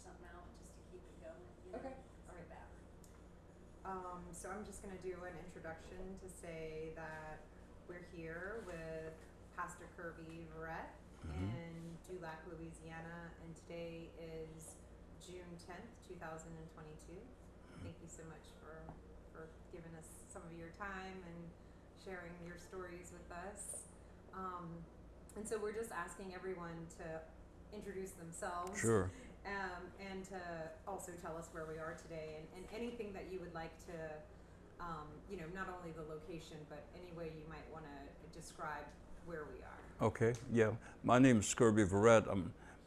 something out just to keep it going, you know? Okay. It's All like right. that. So I'm just going to do an introduction to say that we're here with Pastor Kirby Verret in Dulac, Louisiana, and today is June 10th, 2022. Thank you so much for giving us some of your time and sharing your stories with us. And so we're just asking everyone to introduce themselves. Sure. And to also tell us where we are today and anything that you would like to, not only the location, but any way you might want to describe where we are. Okay, yeah. My name is Kirby Verret.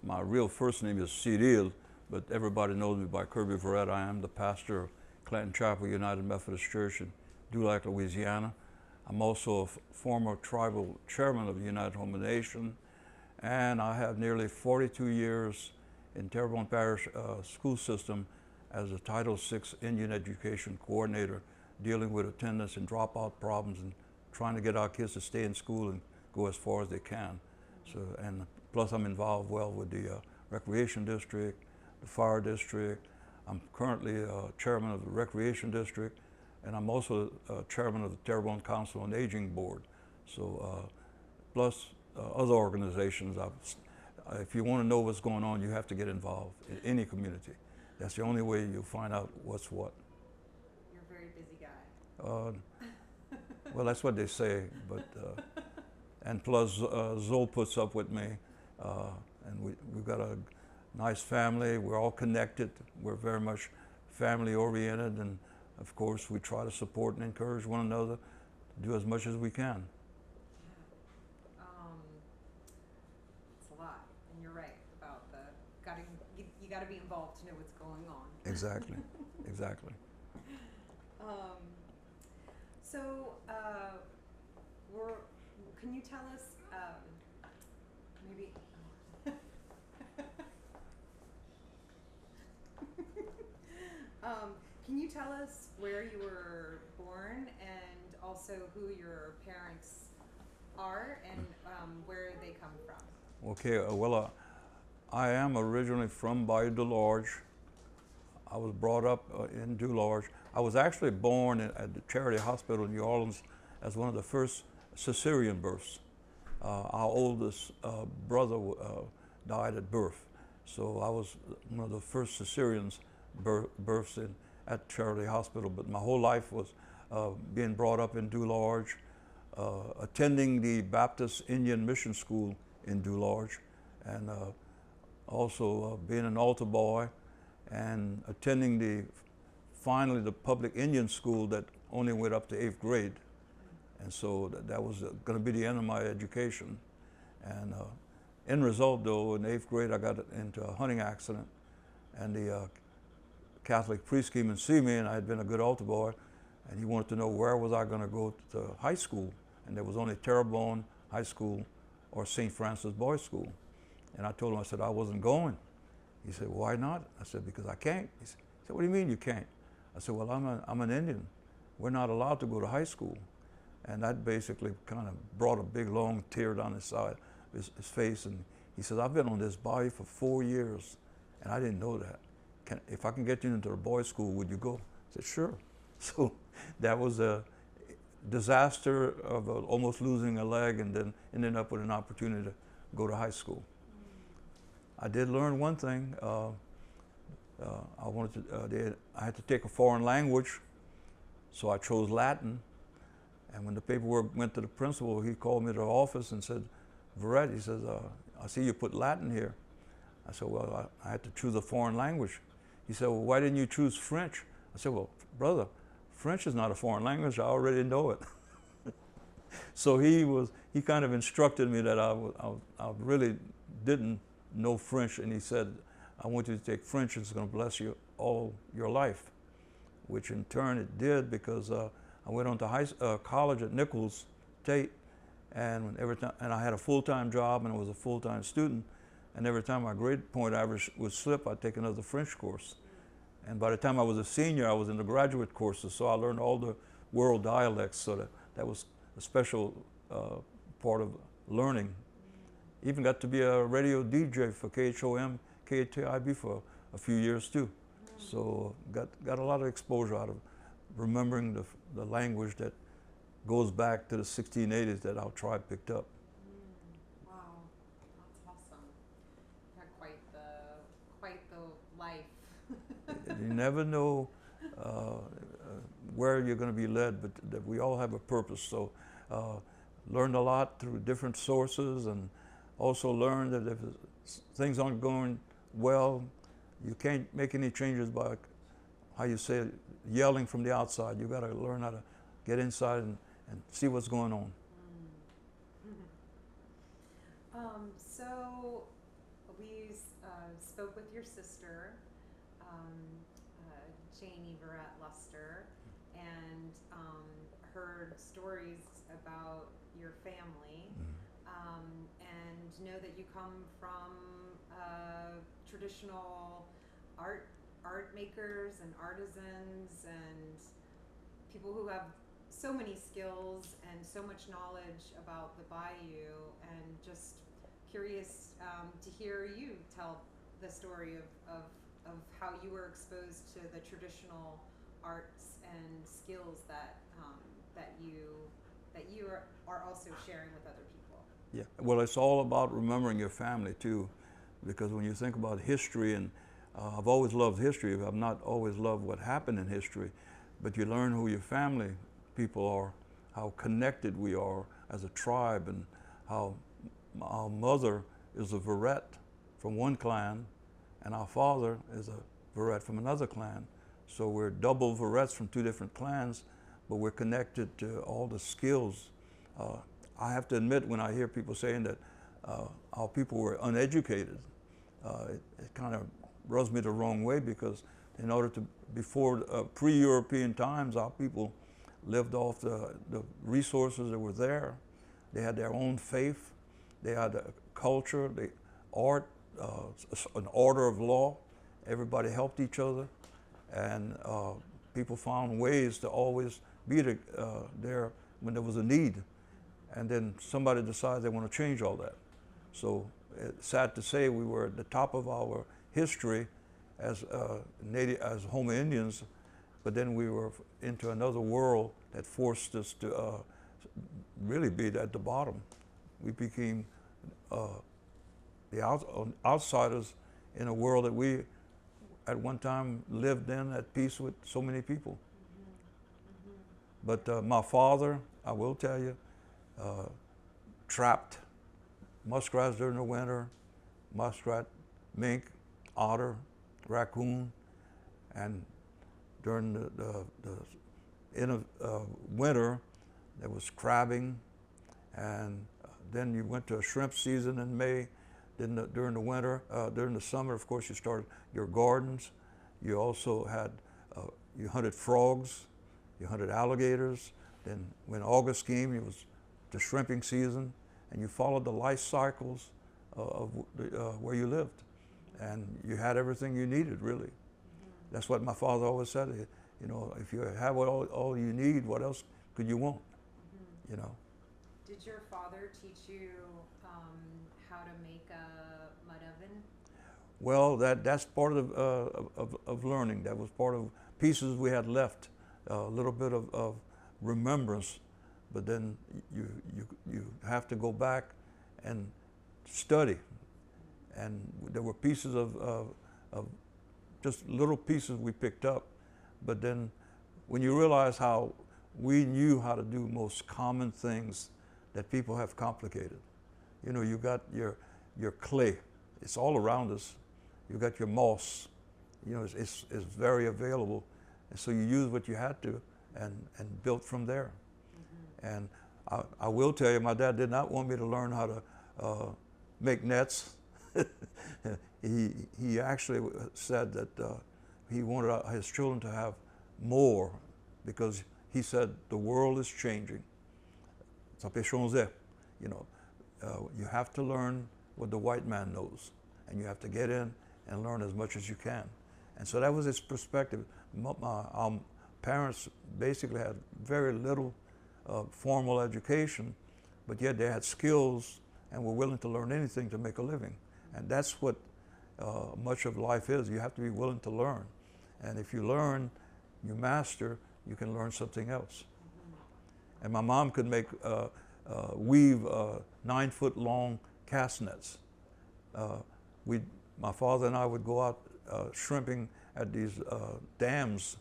My real first name is Cyril, but everybody knows me by Kirby Verret. I am the pastor of Clanton Chapel United Methodist Church in Dulac, Louisiana. I'm also a former tribal chairman of the United Houma Nation, and I have nearly 42 years in Terrebonne Parish school system as a Title VI Indian education coordinator, dealing with attendance and dropout problems and trying to get our kids to stay in school and go as far as they can. So, and plus I'm involved well with the recreation district, the fire district. I'm currently chairman of the recreation district, and I'm also chairman of the Terrebonne Council on Aging Board. So, plus other organizations. If you want to know what's going on, you have to get involved in any community. That's the only way you'll find out what's what. You're a very busy guy. Well, that's what they say, but and plus Zoe puts up with me, and we've got a nice family. We're all connected. We're very much family oriented, and of course we try to support and encourage one another to do as much as we can. It's a lot, and you're right about you got to be involved to know what's going on. Exactly, exactly. So, can you tell us, maybe, can you tell us where you were born and also who your parents are and where they come from? Okay, I am originally from Bayou DeLarge. I was brought up in DeLarge. I was actually born at the Charity Hospital in New Orleans as one of the first cesarean births. Our oldest brother died at birth, so I was one of the first cesareans births at Charity Hospital. But my whole life was being brought up in DeLarge, attending the Baptist Indian Mission School in DeLarge, and also being an altar boy and attending finally the public Indian school that only went up to 8th grade. And so that was going to be the end of my education. And end result though, in 8th grade I got into a hunting accident, and the Catholic priest came and see me, and I had been a good altar boy, and he wanted to know where was I going to go to high school. And there was only Terrebonne High School or St. Francis Boys School. And I told him, I said, I wasn't going. He said, why not? I said, because I can't. He said, what do you mean you can't? I said, well, I'm an Indian. We're not allowed to go to high school. And that basically kind of brought a big long tear down his side, his face. And he said, I've been on this bayou for 4 years, and I didn't know that. If I can get you into the boys' school, would you go? I said, sure. So that was a disaster of almost losing a leg and then ending up with an opportunity to go to high school. I did learn one thing. I had to take a foreign language, so I chose Latin. And when the paperwork went to the principal, he called me to the office and said, Verret, he says, I see you put Latin here. I said, well, I had to choose a foreign language. He said, well, why didn't you choose French? I said, well, brother, French is not a foreign language. I already know it. So he kind of instructed me that I really didn't know French, and he said, I want you to take French, it's going to bless you all your life, which in turn it did, because I went on to college at Nichols Tate, and I had a full-time job and I was a full-time student, and every time my grade point average would slip, I'd take another French course. And by the time I was a senior, I was in the graduate courses, so I learned all the world dialects, so that was a special part of learning. Even got to be a radio DJ for KHOM, KTIB for a few years too. So got a lot of exposure out of remembering the language that goes back to the 1680s that our tribe picked up. Wow, that's awesome. You had quite the life. You never know where you're going to be led, but that we all have a purpose. So learned a lot through different sources, and also learned that if things aren't going well, you can't make any changes by, how you say it, yelling from the outside. You got to learn how to get inside and see what's going on. So we spoke with your sister, Janie Verret Luster, and heard stories about your family, and know that you come from traditional art makers and artisans and people who have so many skills and so much knowledge about the bayou, and just curious to hear you tell the story of how you were exposed to the traditional arts and skills that you are also sharing with other people. Yeah, well, it's all about remembering your family too, because when you think about history, and I've always loved history, I've not always loved what happened in history, but you learn who your family people are, how connected we are as a tribe, and how our mother is a Verret from one clan, and our father is a Verret from another clan. So we're double Verrets from two different clans, but we're connected to all the skills. I have to admit, when I hear people saying that our people were uneducated, it kind of rubs me the wrong way, because in order to, before pre-European times, our people lived off the resources that were there. They had their own faith, they had a culture, art, an order of law. Everybody helped each other, and people found ways to always be there when there was a need. And then somebody decides they want to change all that. So it's sad to say we were at the top of our history as as Houma Indians, but then we were into another world that forced us to really be at the bottom. We became the outsiders in a world that we at one time lived in at peace with so many people. But my father, I will tell you, trapped muskrats during the winter, muskrat, mink, otter, raccoon, and during the winter there was crabbing, and then you went to a shrimp season in May. Then during the winter, during the summer, of course, you started your gardens. You also had, you hunted frogs, you hunted alligators. Then when August came, it was the shrimping season, and you followed the life cycles of where you lived. And you had everything you needed, really. That's what my father always said. You know, if you have all you need, what else could you want? You know. Did your father teach you how to make a mud oven? Well, that's part of learning. That was part of pieces we had left, a little bit of remembrance. But then you have to go back and study. And there were pieces of just little pieces we picked up. But then when you realize how we knew how to do most common things that people have complicated. You know, you got your clay. It's all around us. You got your moss. You know, it's very available. And so you use what you had to and built from there. And I will tell you, my dad did not want me to learn how to make nets. He actually said that he wanted his children to have more, because he said the world is changing. You know, you have to learn what the white man knows, and you have to get in and learn as much as you can. And so that was his perspective. Our parents basically had very little formal education, but yet they had skills and were willing to learn anything to make a living. And that's what much of life is. You have to be willing to learn. And if you learn, you master, you can learn something else. And my mom could weave 9-foot long cast nets. My father and I would go out shrimping at these dams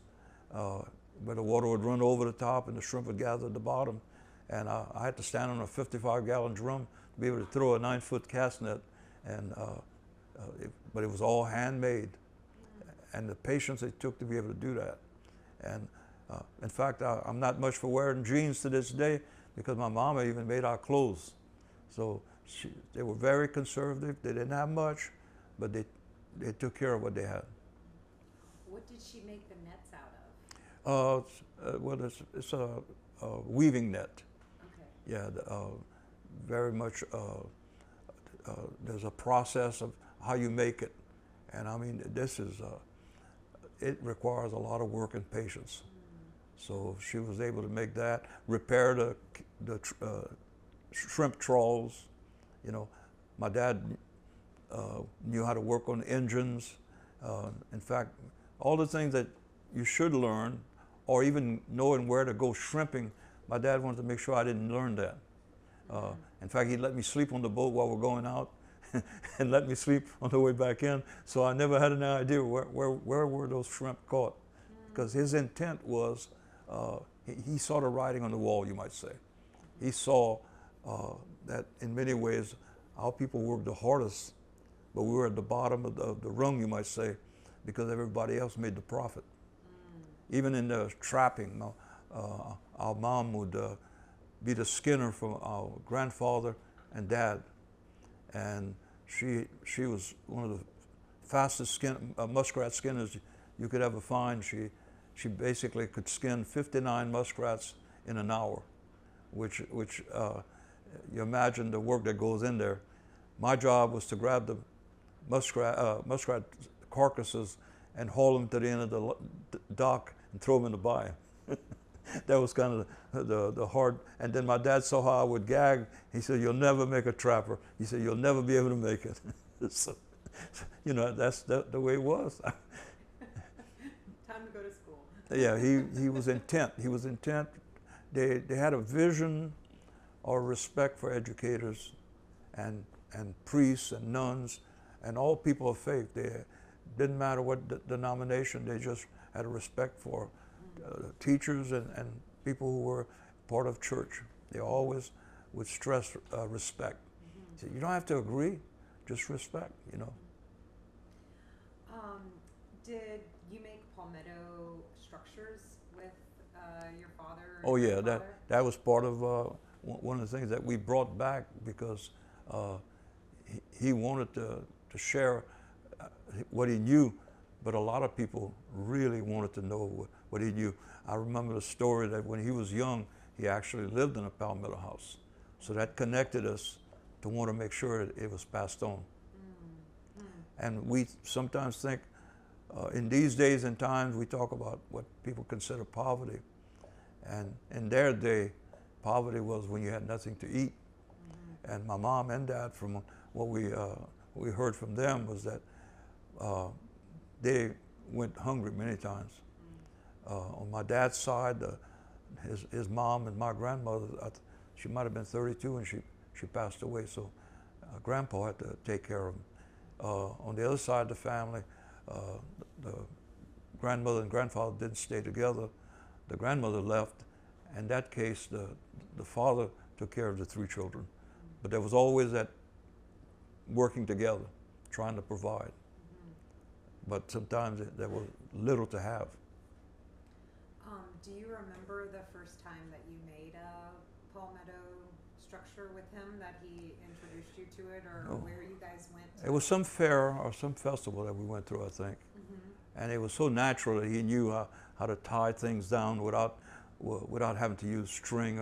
where the water would run over the top and the shrimp would gather at the bottom. And I had to stand on a 55-gallon drum to be able to throw a 9-foot cast net. But it was all handmade. And the patience it took to be able to do that. And in fact, I'm not much for wearing jeans to this day because my mama even made our clothes. So they were very conservative. They didn't have much, but they took care of what they had. What did she make the nets out of? Well, it's a weaving net. Okay. Yeah, very much. There's a process of how you make it, and I mean, it requires a lot of work and patience. So she was able to make that, repair the shrimp trawls. You know, my dad knew how to work on engines. In fact, all the things that you should learn, or even knowing where to go shrimping, my dad wanted to make sure I didn't learn that. In fact, he'd let me sleep on the boat while we're going out and let me sleep on the way back in. So I never had an idea where were those shrimp caught. Because his intent was, he saw the writing on the wall, you might say. He saw that in many ways our people worked the hardest, but we were at the bottom of the rung, you might say, because everybody else made the profit. Even in the trapping, our mom would be the skinner for our grandfather and dad. And she was one of the fastest muskrat skinners you could ever find. She basically could skin 59 muskrats in an hour, which you imagine the work that goes in there. My job was to grab the muskrat carcasses and haul them to the end of the dock and throw them in the bayou. That was kind of the hard. And then my dad saw how I would gag. He said, "You'll never make a trapper." He said, "You'll never be able to make it." So, you know, that's the way it was. Time to go to school. Yeah, he was intent. He was intent. They had a vision or respect for educators and priests and nuns and all people of faith. They didn't matter what denomination. They just had a respect for teachers and people who were part of church. They always would stress respect. So you don't have to agree, just respect, you know. Did you make palmetto structures with your father? Or Oh yeah, your father? that was part of one of the things that we brought back because he wanted to share what he knew, but a lot of people really wanted to know what he knew. I remember the story that when he was young, he actually lived in a palmetto house. So that connected us to want to make sure it was passed on. And we sometimes think, in these days and times, we talk about what people consider poverty. And in their day, poverty was when you had nothing to eat. And my mom and dad, from what we heard from them, was that they went hungry many times. On my dad's side, his mom and my grandmother, she might have been 32 and she passed away, so grandpa had to take care of him. On the other side of the family, the grandmother and grandfather didn't stay together. The grandmother left. In that case, the father took care of the 3 children. But there was always that working together, trying to provide. But sometimes there was little to have. Do you remember the first time that you made a palmetto structure with him, that he introduced you to it, or No. where you guys went? It was some fair or some festival that we went through, I think. And it was so natural that he knew how to tie things down without having to use string,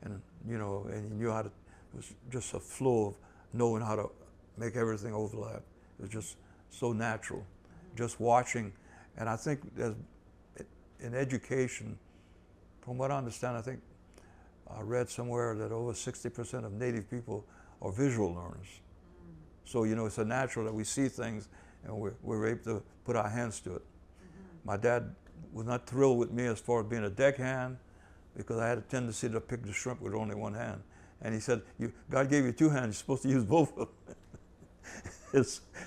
and he knew how to. It was just a flow of knowing how to make everything overlap. It was just so natural, just watching. And I think in education, from what I understand, I think I read somewhere that over 60% of Native people are visual learners. So, it's a natural that we see things and we were able to put our hands to it. Mm-hmm. My dad was not thrilled with me as far as being a deckhand, because I had a tendency to pick the shrimp with only one hand. And he said, God gave you two hands, you're supposed to use both of them.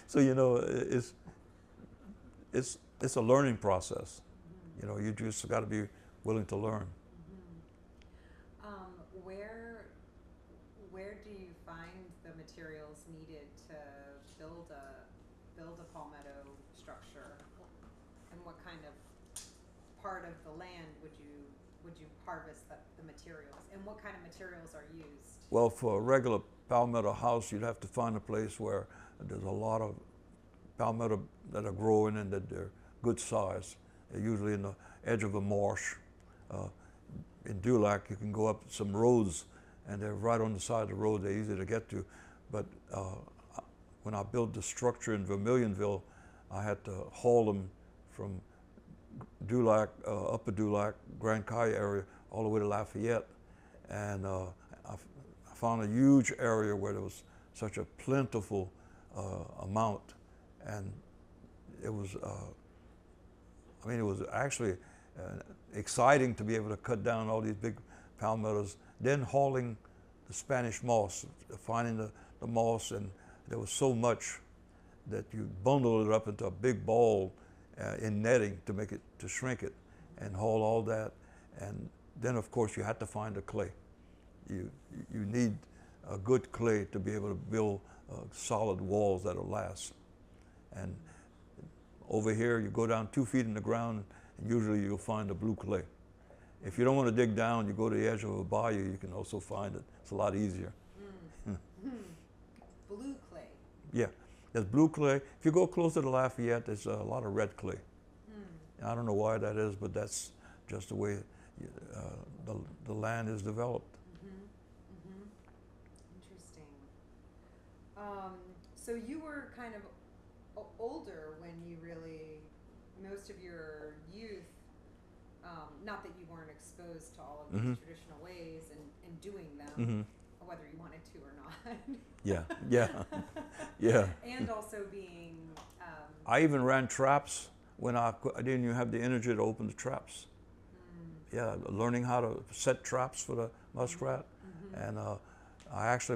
So, you know, it's a learning process. Mm-hmm. You know, you just got to be willing to learn. Where do you find the materials needed to build a palmetto structure, and what kind of part of the land would you harvest the materials, and what kind of materials are used? Well, for a regular palmetto house, you'd have to find a place where there's a lot of palmetto that are growing and that they're good size. They're usually in the edge of a marsh. In Dulac, you can go up some roads, and they're right on the side of the road. They're easy to get to. But when I built the structure in Vermilionville, I had to haul them from Dulac, Upper Dulac, Grand Caille area, all the way to Lafayette. And I found a huge area where there was such a plentiful amount. And it was, it was actually exciting to be able to cut down all these big palmettos, then hauling the Spanish moss, finding the moss, and there was so much that you bundle it up into a big ball in netting to shrink it, and haul all that. And then of course you had to find the clay. You need a good clay to be able to build solid walls that'll last. And over here you go down 2 feet in the ground, and usually you'll find a blue clay. If you don't want to dig down, you go to the edge of a bayou, you can also find it. It's a lot easier. Blue clay. Yeah, there's blue clay. If you go closer to Lafayette, there's a lot of red clay. I don't know why that is, but that's just the way the land is developed. Interesting. So you were kind of older when you really, most of your youth, not that you weren't exposed to all of these traditional ways and doing them, whether you wanted to or not. Yeah. And also being... I even ran traps when I didn't even have the energy to open the traps. Yeah, learning how to set traps for the muskrat. And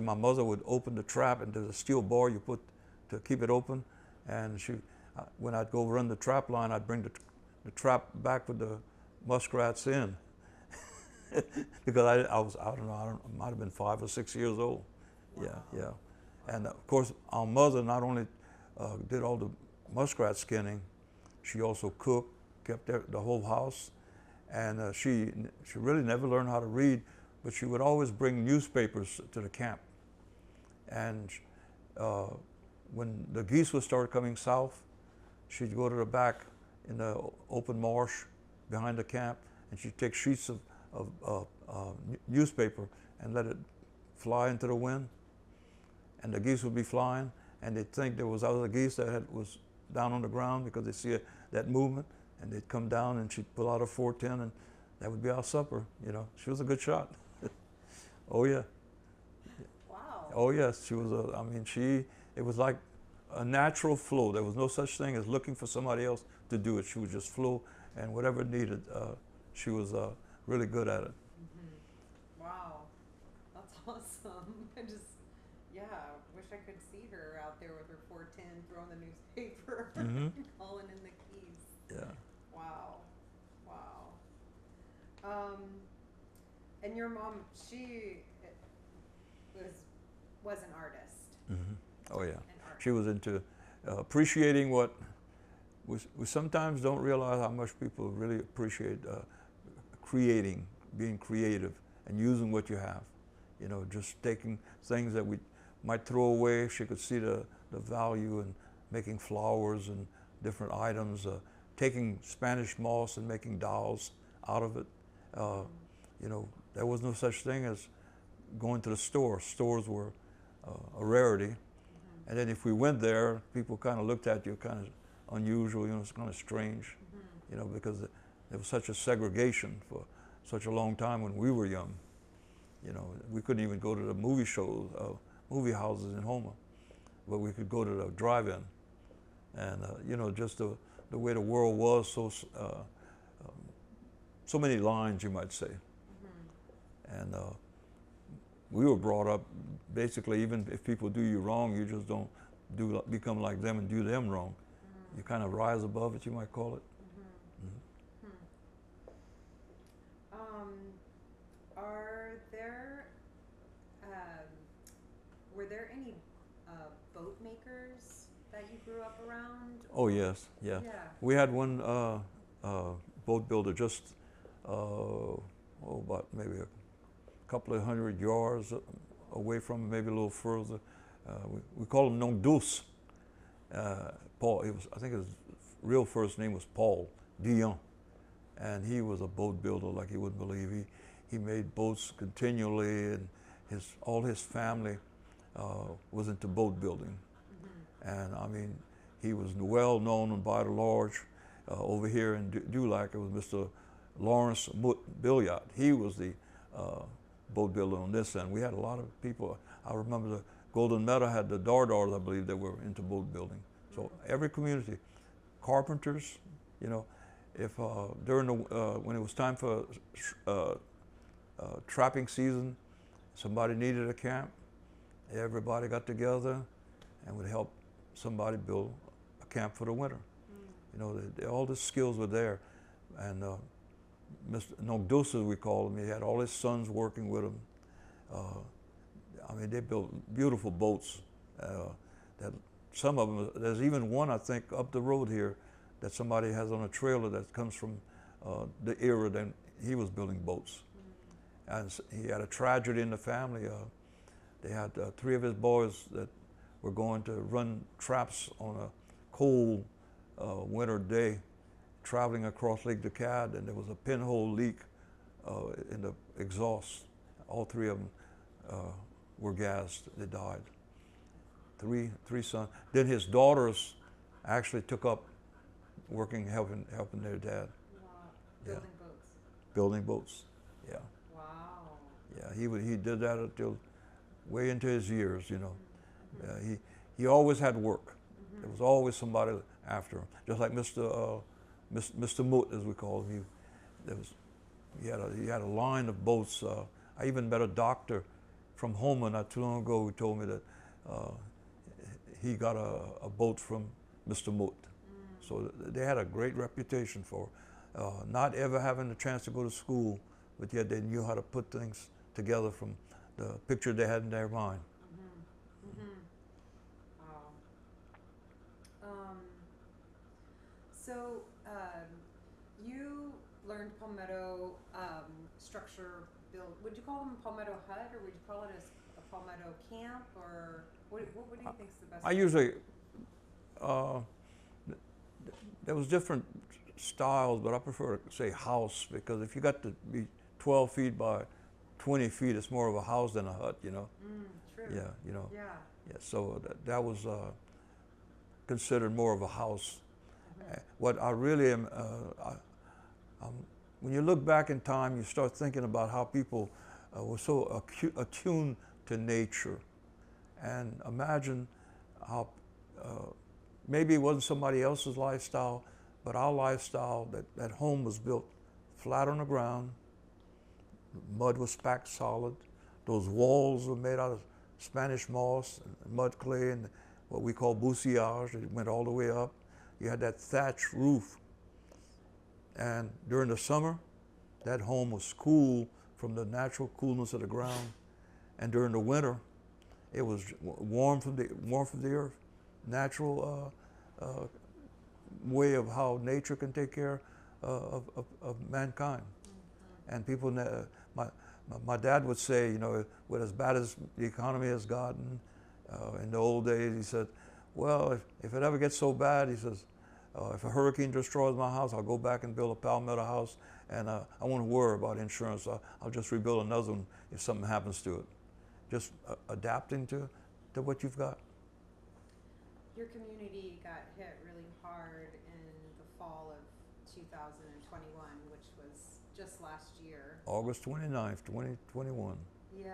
my mother would open the trap, and there's a steel bar you put to keep it open. And when I'd go run the trap line, I'd bring the trap back with the muskrats in. Because I might have been 5 or 6 years old. Wow. Yeah. And of course, our mother not only did all the muskrat skinning, she also cooked, kept the whole house. And she really never learned how to read, but she would always bring newspapers to the camp. And when the geese would start coming south, she'd go to the back in the open marsh behind the camp, and she'd take sheets of newspaper and let it fly into the wind. And the geese would be flying, and they'd think there was other geese that was down on the ground because they see that movement, and they'd come down, and she'd pull out a 410, and that would be our supper. You know, she was a good shot. Oh yeah. Wow. Oh yes, she was. It was like a natural flow. There was no such thing as looking for somebody else to do it. She would just flow, and whatever it needed, she was really good at it. Wow, that's awesome. Wish I could see her out there with her 410, throwing the newspaper, calling in the keys. Yeah. Wow. And your mom, she was an artist. Oh yeah. An artist. She was into appreciating what we sometimes don't realize how much people really appreciate creating, being creative, and using what you have. You know, just taking things that we might throw away. She could see the value in making flowers and different items, taking Spanish moss and making dolls out of it. You know, there was no such thing as going to the store. Stores were a rarity. And then if we went there, people kind of looked at you kind of unusual, you know, it's kind of strange, you know, because there was such a segregation for such a long time when we were young. You know, we couldn't even go to the movie shows, movie houses in Houma, but we could go to the drive-in. and you know, just the way the world was, so many lines, you might say. And we were brought up basically, even if people do you wrong, you just don't become like them and do them wrong. You kind of rise above it, you might call it. Are there, were there any boat makers that you grew up around? Oh yes, yeah. We had one boat builder just about maybe a couple of 100 yards away from, maybe a little further. We call him Nongdus. Paul. I think his real first name was Paul Dion, and he was a boat builder like you wouldn't believe. He made boats continually, and all his family was into boat building. And I mean, he was well known by the large. Over here in Dulac, it was Mr. Lawrence Billiard. He was the boat builder on this end. We had a lot of people. I remember the Golden Meadow had the Dardars, I believe, that were into boat building. So every community, carpenters, you know, if during the when it was time for trapping season, somebody needed a camp, everybody got together and would help somebody build a camp for the winter. You know, all the skills were there. And Mr. Nogdus, as we call him, he had all his sons working with him. I mean, they built beautiful boats. That some of them, there's even one, I think, up the road here that somebody has on a trailer that comes from the era that he was building boats. And he had a tragedy in the family. They had 3 of his boys that were going to run traps on a cold winter day, traveling across Lake Decad, and there was a pinhole leak in the exhaust. All 3 of them were gassed. They died. Three sons. Then his daughters actually took up working, helping their dad. Wow. Yeah. Building boats. Building boats. Yeah. Wow. Yeah. He did that until way into his years. You know. He always had work. There was always somebody after him. Just like Mr. Moot, as we call him. He had a line of boats. I even met a doctor from Houma not too long ago who told me that he got a boat from Mr. Moot. So they had a great reputation for not ever having the chance to go to school, but yet they knew how to put things together from the picture they had in their mind. Wow. So you learned Palmetto structure build. Would you call them Palmetto hut, or would you call it a Palmetto camp, or what do you think is the best? I usually, there was different styles, but I prefer to say house, because if you got to be 12 feet by 20 feet, it's more of a house than a hut, you know. True. Yeah, you know. Yeah. Yeah, so that was considered more of a house. What I really am, when you look back in time, you start thinking about how people were so attuned to nature. And imagine how maybe it wasn't somebody else's lifestyle, but our lifestyle, that home was built flat on the ground, mud was packed solid, those walls were made out of Spanish moss, and mud clay, and what we call bousillage. It went all the way up. You had that thatch roof. And during the summer, that home was cool from the natural coolness of the ground. And during the winter, it was warm from the earth. Natural way of how nature can take care of mankind. And people, my dad would say, you know, with as bad as the economy has gotten, in the old days, he said, well, if it ever gets so bad, he says, if a hurricane destroys my house, I'll go back and build a palmetto house, and I won't worry about insurance. I'll just rebuild another one if something happens to it. Just adapting to what you've got. Your community got hit really hard in the fall of 2021, which was just last year. August 29th, 2021. Yeah.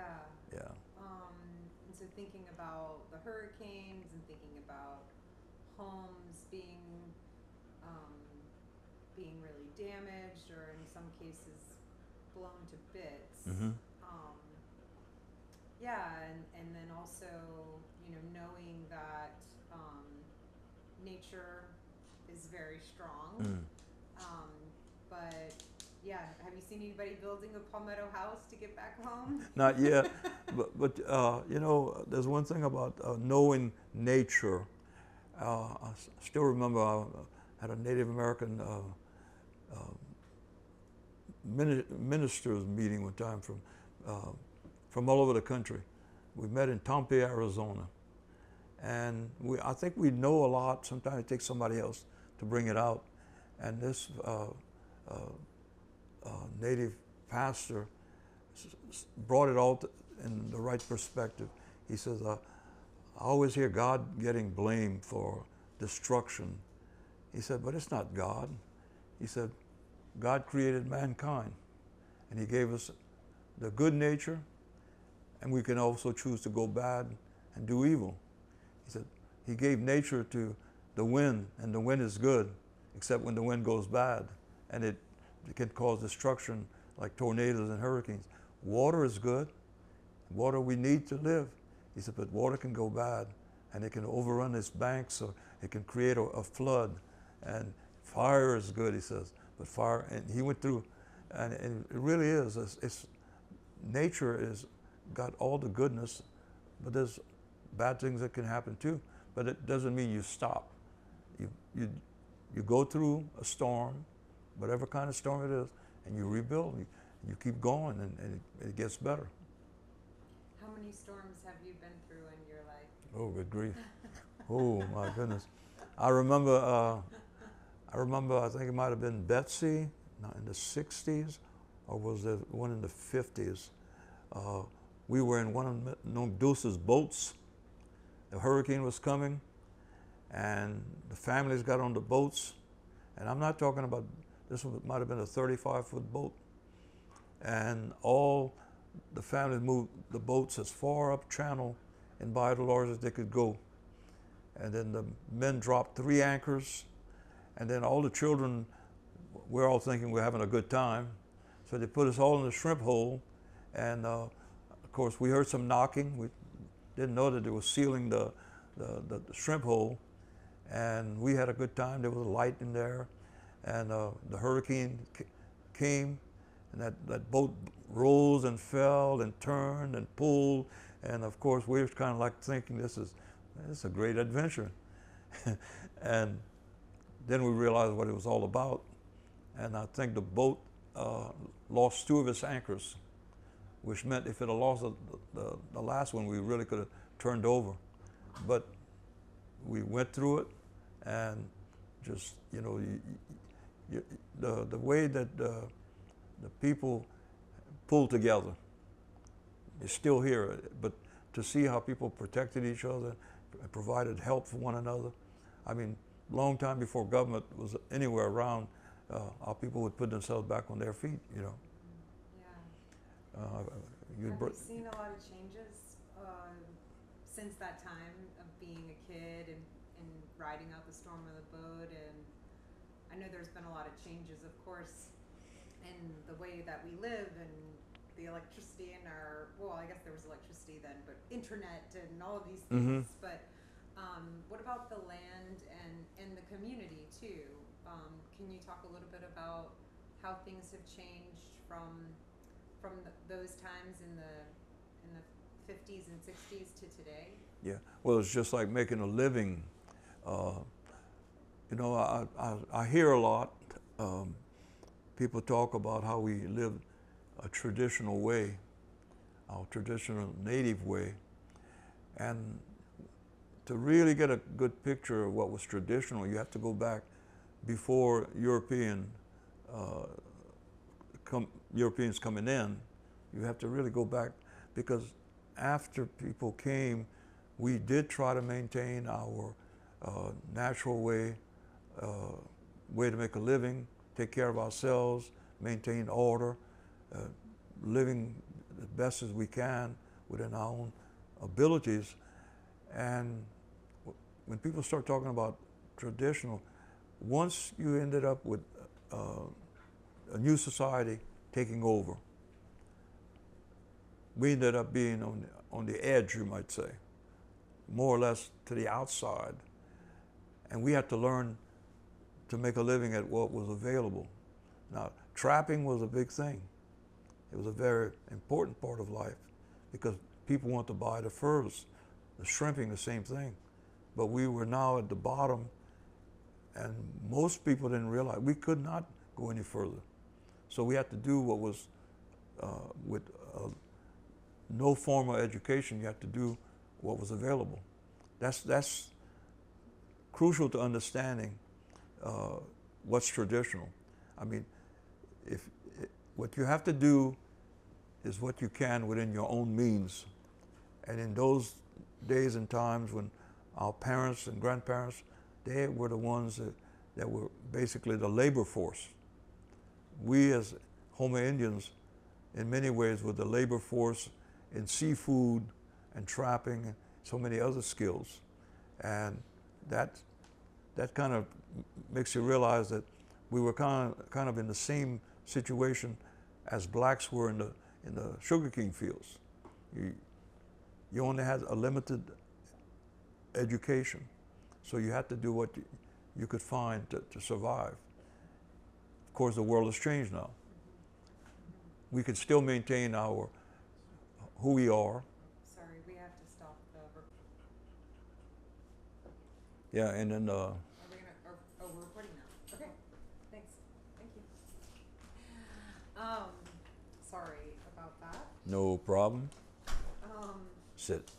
Yeah. And so thinking about the hurricanes and thinking about homes being really damaged, or in some cases blown to bits. Mm-hmm. Yeah, and then also, knowing that nature is very strong. Mm. But yeah, have you seen anybody building a palmetto house to get back home? Not yet, but there's one thing about knowing nature. Still remember I had a Native American ministers meeting one time from all over the country. We met in Tempe, Arizona, and I think we know a lot. Sometimes it takes somebody else to bring it out. And this Native pastor brought it all in the right perspective. He says, I always hear God getting blamed for destruction. He said, but it's not God. He said, God created mankind, and He gave us the good nature, and we can also choose to go bad and do evil. He said, He gave nature to the wind, and the wind is good, except when the wind goes bad, and it can cause destruction like tornadoes and hurricanes. Water is good. Water we need to live. He said, but water can go bad, and it can overrun its banks, or it can create a flood. And fire is good, he says, but fire, and he went through, and it really is, nature is got all the goodness, but there's bad things that can happen too. But it doesn't mean you stop. You go through a storm, whatever kind of storm it is, and you rebuild. You keep going, and it gets better. How many storms have you been through in your life? Oh, good grief! Oh my goodness! I remember. I think it might have been Betsy in the '60s, or was there one in the '50s? We were in one of Nongdus's boats. The hurricane was coming, and the families got on the boats. And I'm not talking about, this might have been a 35-foot boat. And all the families moved the boats as far up channel in Bahia de Lourdes as they could go. And then the men dropped 3 anchors, and then all the children, we're all thinking we're having a good time. So they put us all in the shrimp hole, and of course we heard some knocking. We didn't know that they were sealing the shrimp hole, and we had a good time. There was a light in there, and the hurricane came, and that boat rose and fell and turned and pulled, and of course we were kind of like thinking this is a great adventure. And then we realized what it was all about, and I think the boat lost 2 of its anchors, which meant if it had lost the last one, we really could have turned over. But we went through it, and just, the way that the people pulled together is still here. But to see how people protected each other, provided help for one another. I mean, long time before government was anywhere around, our people would put themselves back on their feet, Yeah. Have you seen a lot of changes since that time of being a kid and riding out the storm of the boat? And I know there's been a lot of changes, of course, in the way that we live and the electricity in I guess there was electricity then, but internet and all of these things. Mm-hmm. But what about the land and the community too? Can you talk a little bit about how things have changed from those times in the 50s and 60s to today? Yeah, well, it's just like making a living. I hear a lot. People talk about how we live a traditional way, our traditional native way. And to really get a good picture of what was traditional, you have to go back before Europeans coming in. You have to really go back, because after people came, we did try to maintain our natural way to make a living, take care of ourselves, maintain order, living the best as we can within our own abilities. And when people start talking about traditional. Once you ended up with a new society taking over, we ended up being on the edge, you might say, more or less to the outside. And we had to learn to make a living at what was available. Now, trapping was a big thing. It was a very important part of life because people want to buy the furs, the shrimping, the same thing. But we were now at the bottom, and most people didn't realize we could not go any further. So we had to do what was with no formal education. You had to do what was available. That's crucial to understanding what's traditional. I mean, what you have to do is what you can within your own means. And in those days and times when our parents and grandparents, they were the ones that were basically the labor force. We as Houma Indians, in many ways, were the labor force in seafood and trapping and so many other skills. And that kind of makes you realize that we were kind of in the same situation as blacks were in the sugarcane fields. You only had a limited education, so you had to do what you could find to survive. Of course, the world has changed now. We can still maintain who we are. Sorry, we have to stop the. Yeah, and then Are we gonna? Oh, we're recording now. Okay, thanks. Thank you. Sorry about that. no problem. Um, Sit.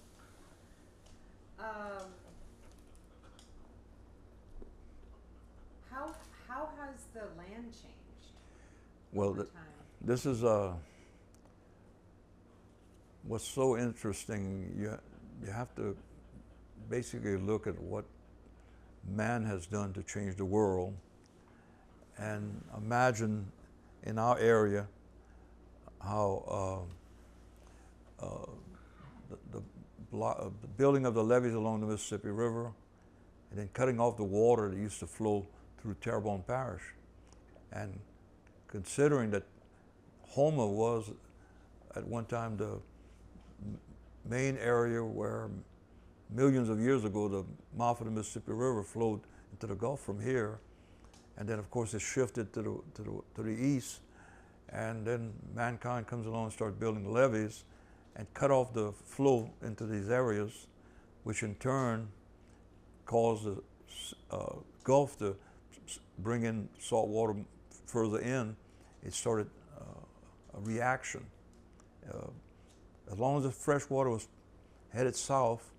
how has the land changed Well, over time? this is what's so interesting. You have to basically look at what man has done to change the world, and imagine in our area how the building of the levees along the Mississippi River, and then cutting off the water that used to flow through Terrebonne Parish. And considering that Houma was at one time the main area where millions of years ago the mouth of the Mississippi River flowed into the Gulf from here, and then of course it shifted to the east, and then mankind comes along and starts building levees and cut off the flow into these areas, which in turn caused the Gulf to bring in salt water further in. It started a reaction. As long as the fresh water was headed south,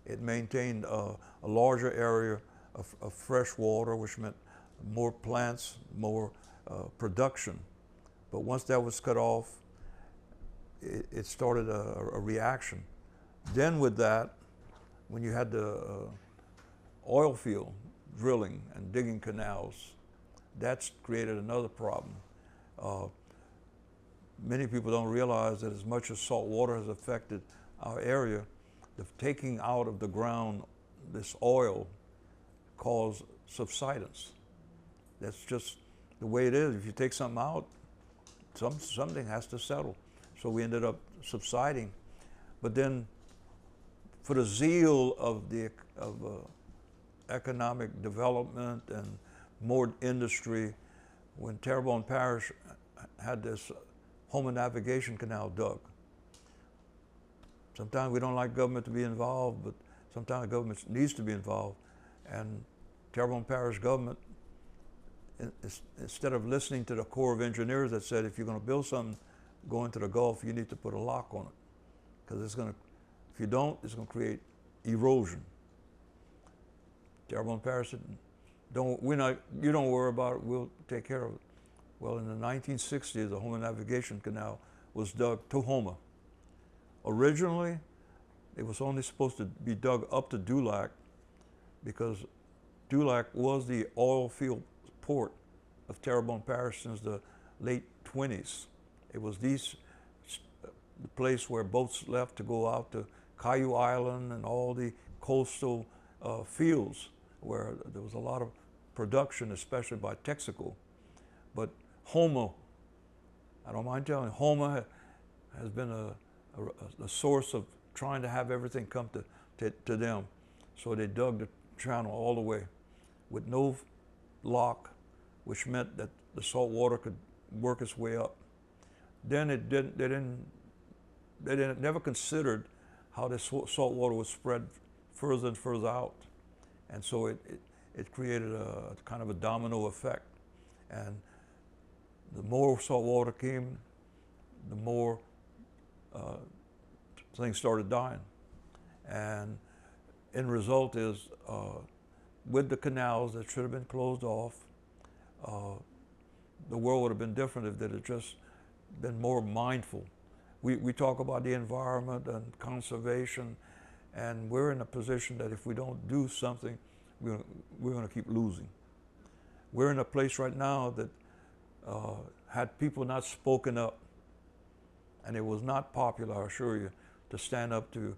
it maintained a larger area of fresh water, which meant more plants, more production. But once that was cut off, it started a reaction. Then with that, when you had the oil field drilling and digging canals, that's created another problem. Many people don't realize that as much as salt water has affected our area, the taking out of the ground this oil caused subsidence. That's just the way it is. If you take something out, something has to settle. So we ended up subsiding. But then for the zeal of economic development and more industry, when Terrebonne Parish had this Houma Navigation Canal dug. Sometimes we don't like government to be involved, but sometimes the government needs to be involved. And Terrebonne Parish government, instead of listening to the Corps of Engineers that said, if you're going to build something going to the Gulf, you need to put a lock on it. Because if you don't, it's going to create erosion. Terrebonne Parish said, you don't worry about it, we'll take care of it. Well, in the 1960s, the Houma Navigation Canal was dug to Houma. Originally, it was only supposed to be dug up to Dulac because Dulac was the oil field port of Terrebonne Parish since the late 20s. It was the place where boats left to go out to Caillou Island and all the coastal fields where there was a lot of production, especially by Texaco. But Houma, I don't mind telling you, Houma has been a source of trying to have everything come to them. So they dug the channel all the way with no lock, which meant that the salt water could work its way up. Then they never considered how the salt water was spread further and further out. And so it created a kind of a domino effect. And the more salt water came, the more things started dying. And end result is, with the canals that should have been closed off, the world would have been different if they had just been more mindful. We talk about the environment and conservation, and we're in a position that if we don't do something, we're going to keep losing. We're in a place right now that had people not spoken up, and it was not popular, I assure you, to stand up to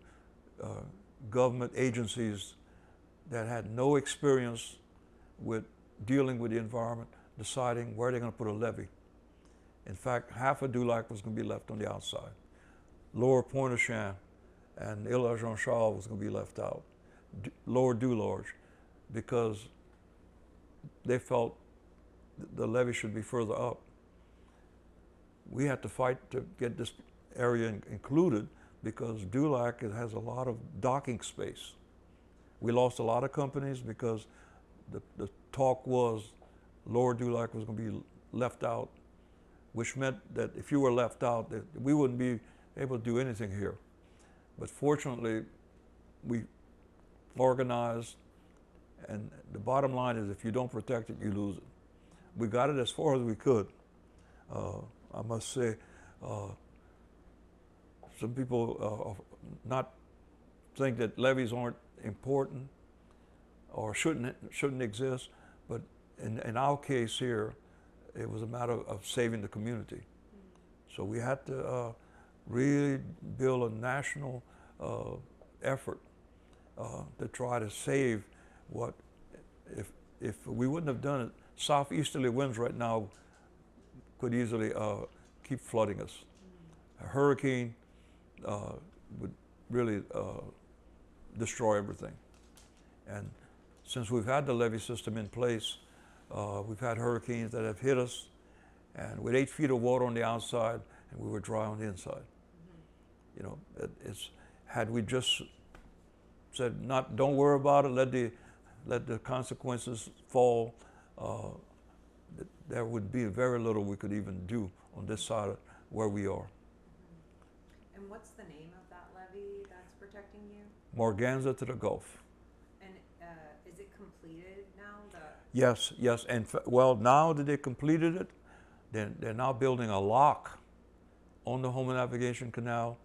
government agencies that had no experience with dealing with the environment, deciding where they're going to put a levee. In fact, half of Dulac was going to be left on the outside. Lower Pointe-aux-Champs and Île-à-Jean-Charles was going to be left out. Lower Dularge, because they felt the levee should be further up. We had to fight to get this area included because Dulac has a lot of docking space. We lost a lot of companies because the talk was Lower Dulac was going to be left out, which meant that if you were left out, that we wouldn't be able to do anything here. But fortunately, we organized, and the bottom line is if you don't protect it, you lose it. We got it as far as we could. I must say, some people not think that levees aren't important or shouldn't exist, but in our case here, it was a matter of saving the community. So we had to really build a national effort to try to save what, if we wouldn't have done it, southeasterly winds right now could easily keep flooding us. A hurricane would really destroy everything. And since we've had the levee system in place, we've had hurricanes that have hit us, and with 8 feet of water on the outside, and we were dry on the inside. You know, had we just said, don't worry about it, let the consequences fall, there would be very little we could even do on this side of where we are. And what's the name of that levee that's protecting you? Morganza to the Gulf. And is it completed now? Yes. And well, now that they completed it, they're now building a lock on the Houma Navigation Canal,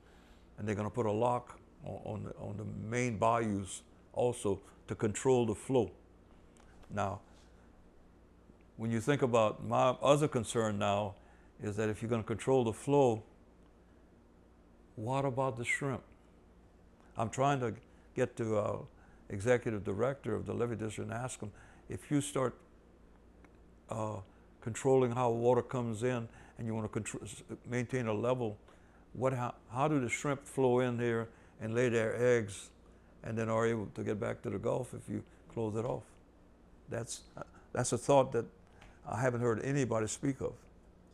and they're going to put a lock on the main bayous also to control the flow. Now, when you think about my other concern now is that if you're going to control the flow, what about the shrimp? I'm trying to get to executive director of the levee district and ask them, if you start controlling how water comes in and you want to maintain a level, how do the shrimp flow in here and lay their eggs and then are able to get back to the Gulf if you close it off? That's a thought that I haven't heard anybody speak of.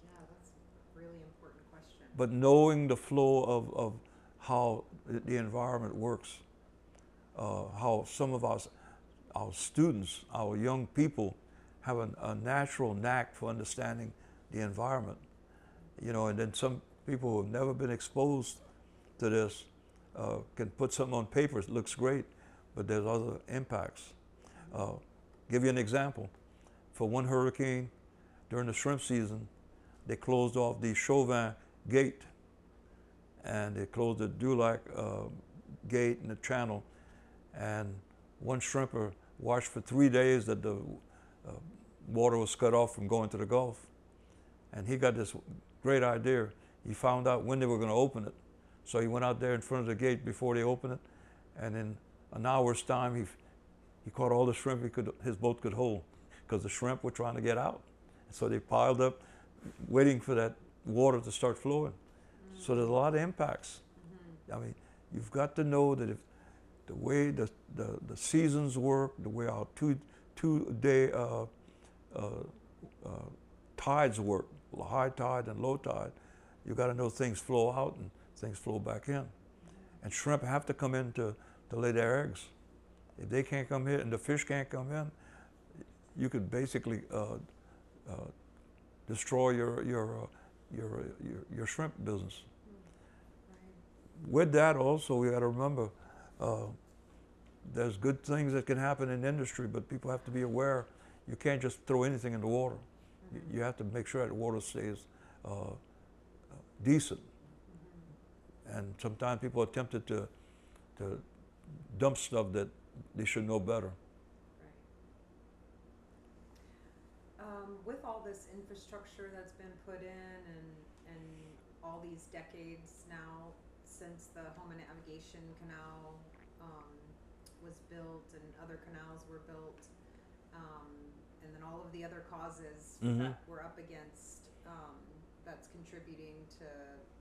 Yeah, that's a really important question. But knowing the flow of how the environment works, how some of our students, our young people, have a natural knack for understanding the environment, you know, and then some people who have never been exposed to this can put something on paper, it looks great, but there's other impacts. Give you an example. For one hurricane, during the shrimp season, they closed off the Chauvin Gate, and they closed the Dulac Gate and the channel, and one shrimper watched for 3 days that the water was cut off from going to the Gulf. And he got this great idea. He found out when they were going to open it. So he went out there in front of the gate before they opened it, and in an hour's time, He caught all the shrimp his boat could hold, because the shrimp were trying to get out. So they piled up, waiting for that water to start flowing. So there's a lot of impacts. I mean, you've got to know that if the way the seasons work, the way our two-day tides work, high tide and low tide, you got to know things flow out and things flow back in. And shrimp have to come in to lay their eggs. If they can't come in and the fish can't come in, you could basically destroy your shrimp business. With that also, we got to remember there's good things that can happen in industry, but people have to be aware. You can't just throw anything in the water. You have to make sure that the water stays decent. And sometimes people are tempted to dump stuff that they should know better. With all this infrastructure that's been put in and all these decades now since the Houma Navigation Canal was built and other canals were built, and then all of the other causes that we're up against that's contributing to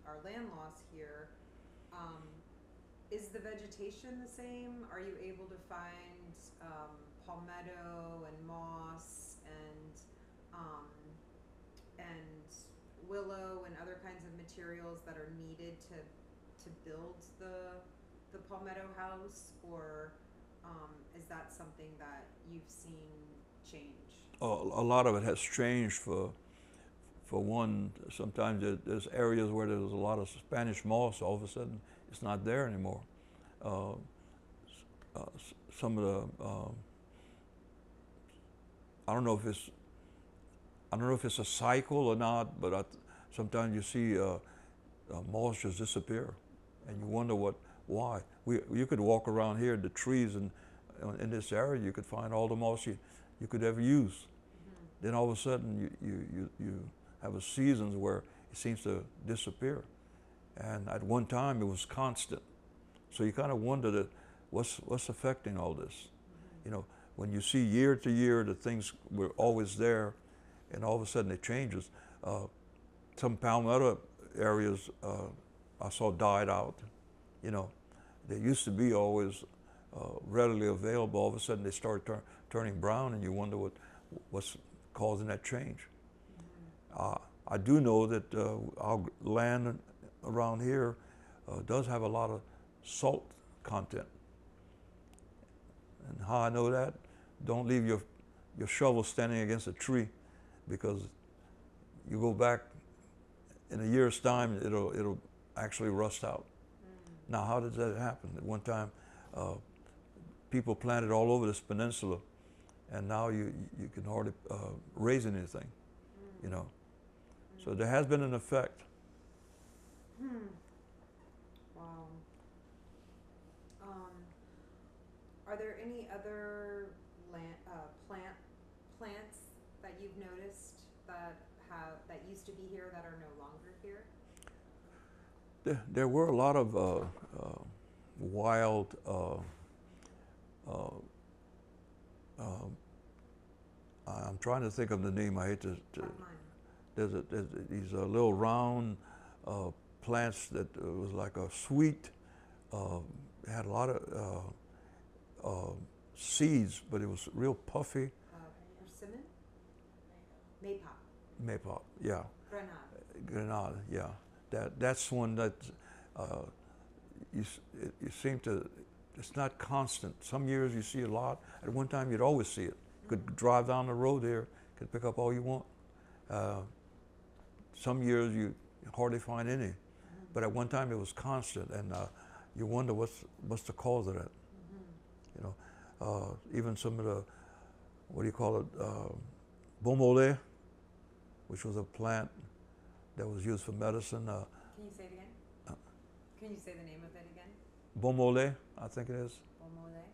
our land loss here, is the vegetation the same? Are you able to find palmetto and moss and willow and other kinds of materials that are needed to build the palmetto house, or is that something that you've seen change? A lot of it has changed. For one, sometimes there's areas where there's a lot of Spanish moss. All of a sudden, it's not there anymore. Some of the I don't know if it's a cycle or not, but sometimes you see moss just disappear, and you wonder why. You could walk around here, the trees, and in this area, you could find all the moss you could ever use. Then all of a sudden, you have a seasons where it seems to disappear, and at one time it was constant. So you kind of wonder that what's affecting all this. You know, when you see year to year the things were always there, and all of a sudden it changes. Some palmetto areas I saw died out. You know, they used to be always readily available. All of a sudden they start turning brown, and you wonder what's causing that change. I do know that our land around here does have a lot of salt content. And how I know that? Don't leave your shovel standing against a tree, because you go back in a year's time, it'll actually rust out. Now, how did that happen? At one time, people planted all over this peninsula, and now you can hardly raise anything, you know. So there has been an effect. Wow. Are there any other plants that you've noticed that used to be here that are no longer here? There were a lot of wild. I'm trying to think of the name. I hate to. There's these little round plants that was like a sweet. It had a lot of seeds, but it was real puffy. Persimmon? Maypop. Maypop, yeah. Grenade, yeah. That's one that you seem to. It's not constant. Some years you see a lot. At one time you'd always see it. You could drive down the road here, could pick up all you want. Some years you hardly find any, but at one time it was constant, and you wonder what's the cause of that. You know, even some of the, what do you call it, bomole, which was a plant that was used for medicine. Can you say it again? Can you say the name of it again? Bomole, I think it is. Bomole?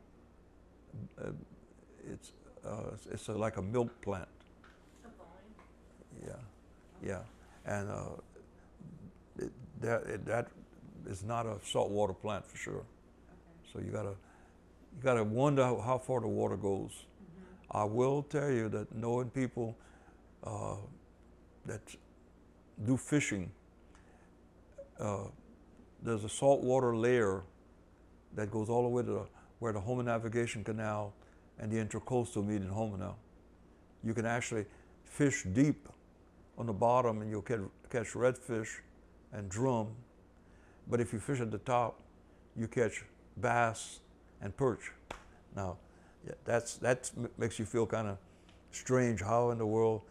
It's like a milk plant. Yeah, and that is not a saltwater plant for sure. Okay. So you gotta you got to wonder how far the water goes. Mm-hmm. I will tell you that knowing people that do fishing, there's a saltwater layer that goes all the way to where the Houma Navigation Canal and the Intercoastal meet in Houma now. You can actually fish deep on the bottom and you'll catch redfish and drum. But if you fish at the top, you catch bass and perch. Now, that makes you feel kind of strange. How in the world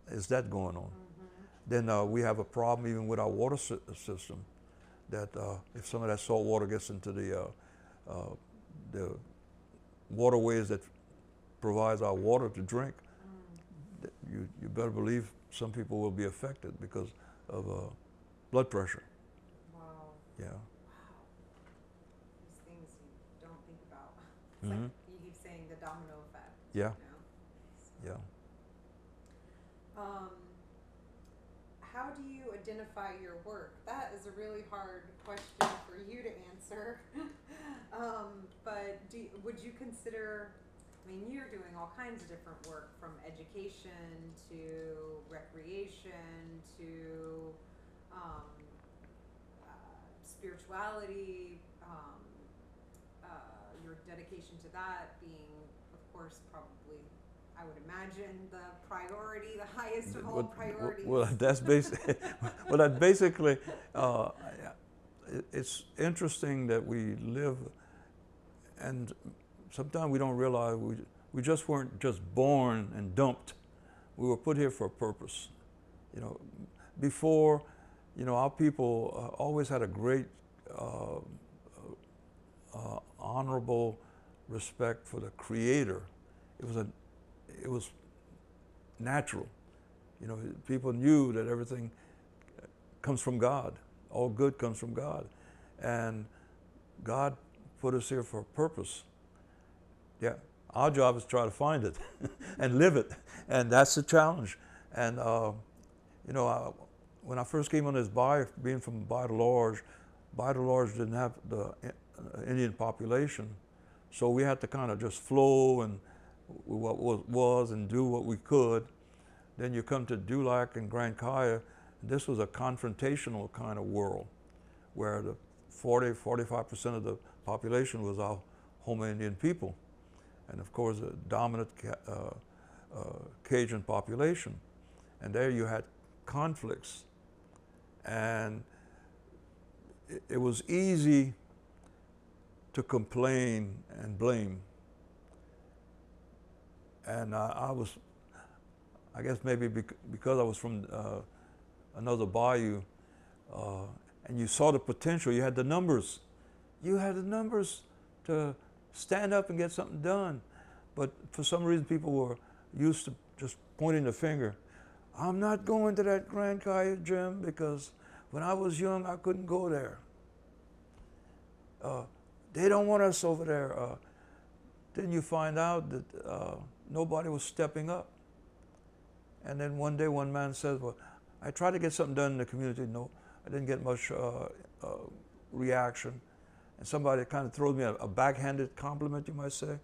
is that going on? Mm-hmm. Then we have a problem even with our water system, that if some of that salt water gets into the waterways that provides our water to drink, you better believe some people will be affected because of blood pressure. Wow. Yeah. Wow. These things you don't think about. It's Mm-hmm. like you keep saying the domino effect. Yeah. You know? Yeah. How do you identify your work? That is a really hard question for you to answer. But would you consider, I mean, you're doing all kinds of different work, from education to recreation to spirituality, your dedication to that being, of course, probably, I would imagine, the priority, the highest of all priorities. Well, that's basically, it's interesting that we live, and sometimes we don't realize we just weren't just born and dumped. We were put here for a purpose. You know, before, you know, our people always had a great honorable respect for the Creator. It was natural. You know, people knew that everything comes from God. All good comes from God. And God put us here for a purpose. Yeah, our job is to try to find it and live it. And that's the challenge. And, you know, when I first came on this bayou, being from Bayou de Large didn't have the Indian population. So we had to kind of just flow and what was and do what we could. Then you come to Dulac and Grand Kaya, and this was a confrontational kind of world where the 45% of the population was our Houma Indian people. And of course, a dominant Cajun population. And there you had conflicts. And it was easy to complain and blame. And I guess maybe because I was from another bayou, and you saw the potential, you had the numbers. You had the numbers to stand up and get something done. But for some reason, people were used to just pointing the finger. I'm not going to that Grand Kaya gym because when I was young, I couldn't go there. They don't want us over there. Then you find out that nobody was stepping up. And then one day, one man says, well, I tried to get something done in the community. No, I didn't get much reaction. And somebody kind of throws me a backhanded compliment, you might say.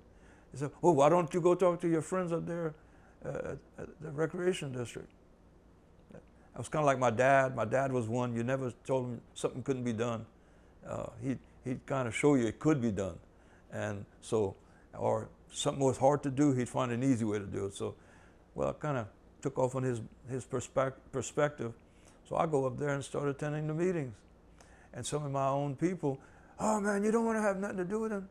He said, oh, why don't you go talk to your friends up there at the recreation district? I was kind of like my dad. My dad was one, you never told him something couldn't be done. He'd kind of show you it could be done. And so, or something was hard to do, he'd find an easy way to do it. So, well, I kind of took off on his perspective. So I go up there and start attending the meetings. And some of my own people, oh man, you don't want to have nothing to do with them.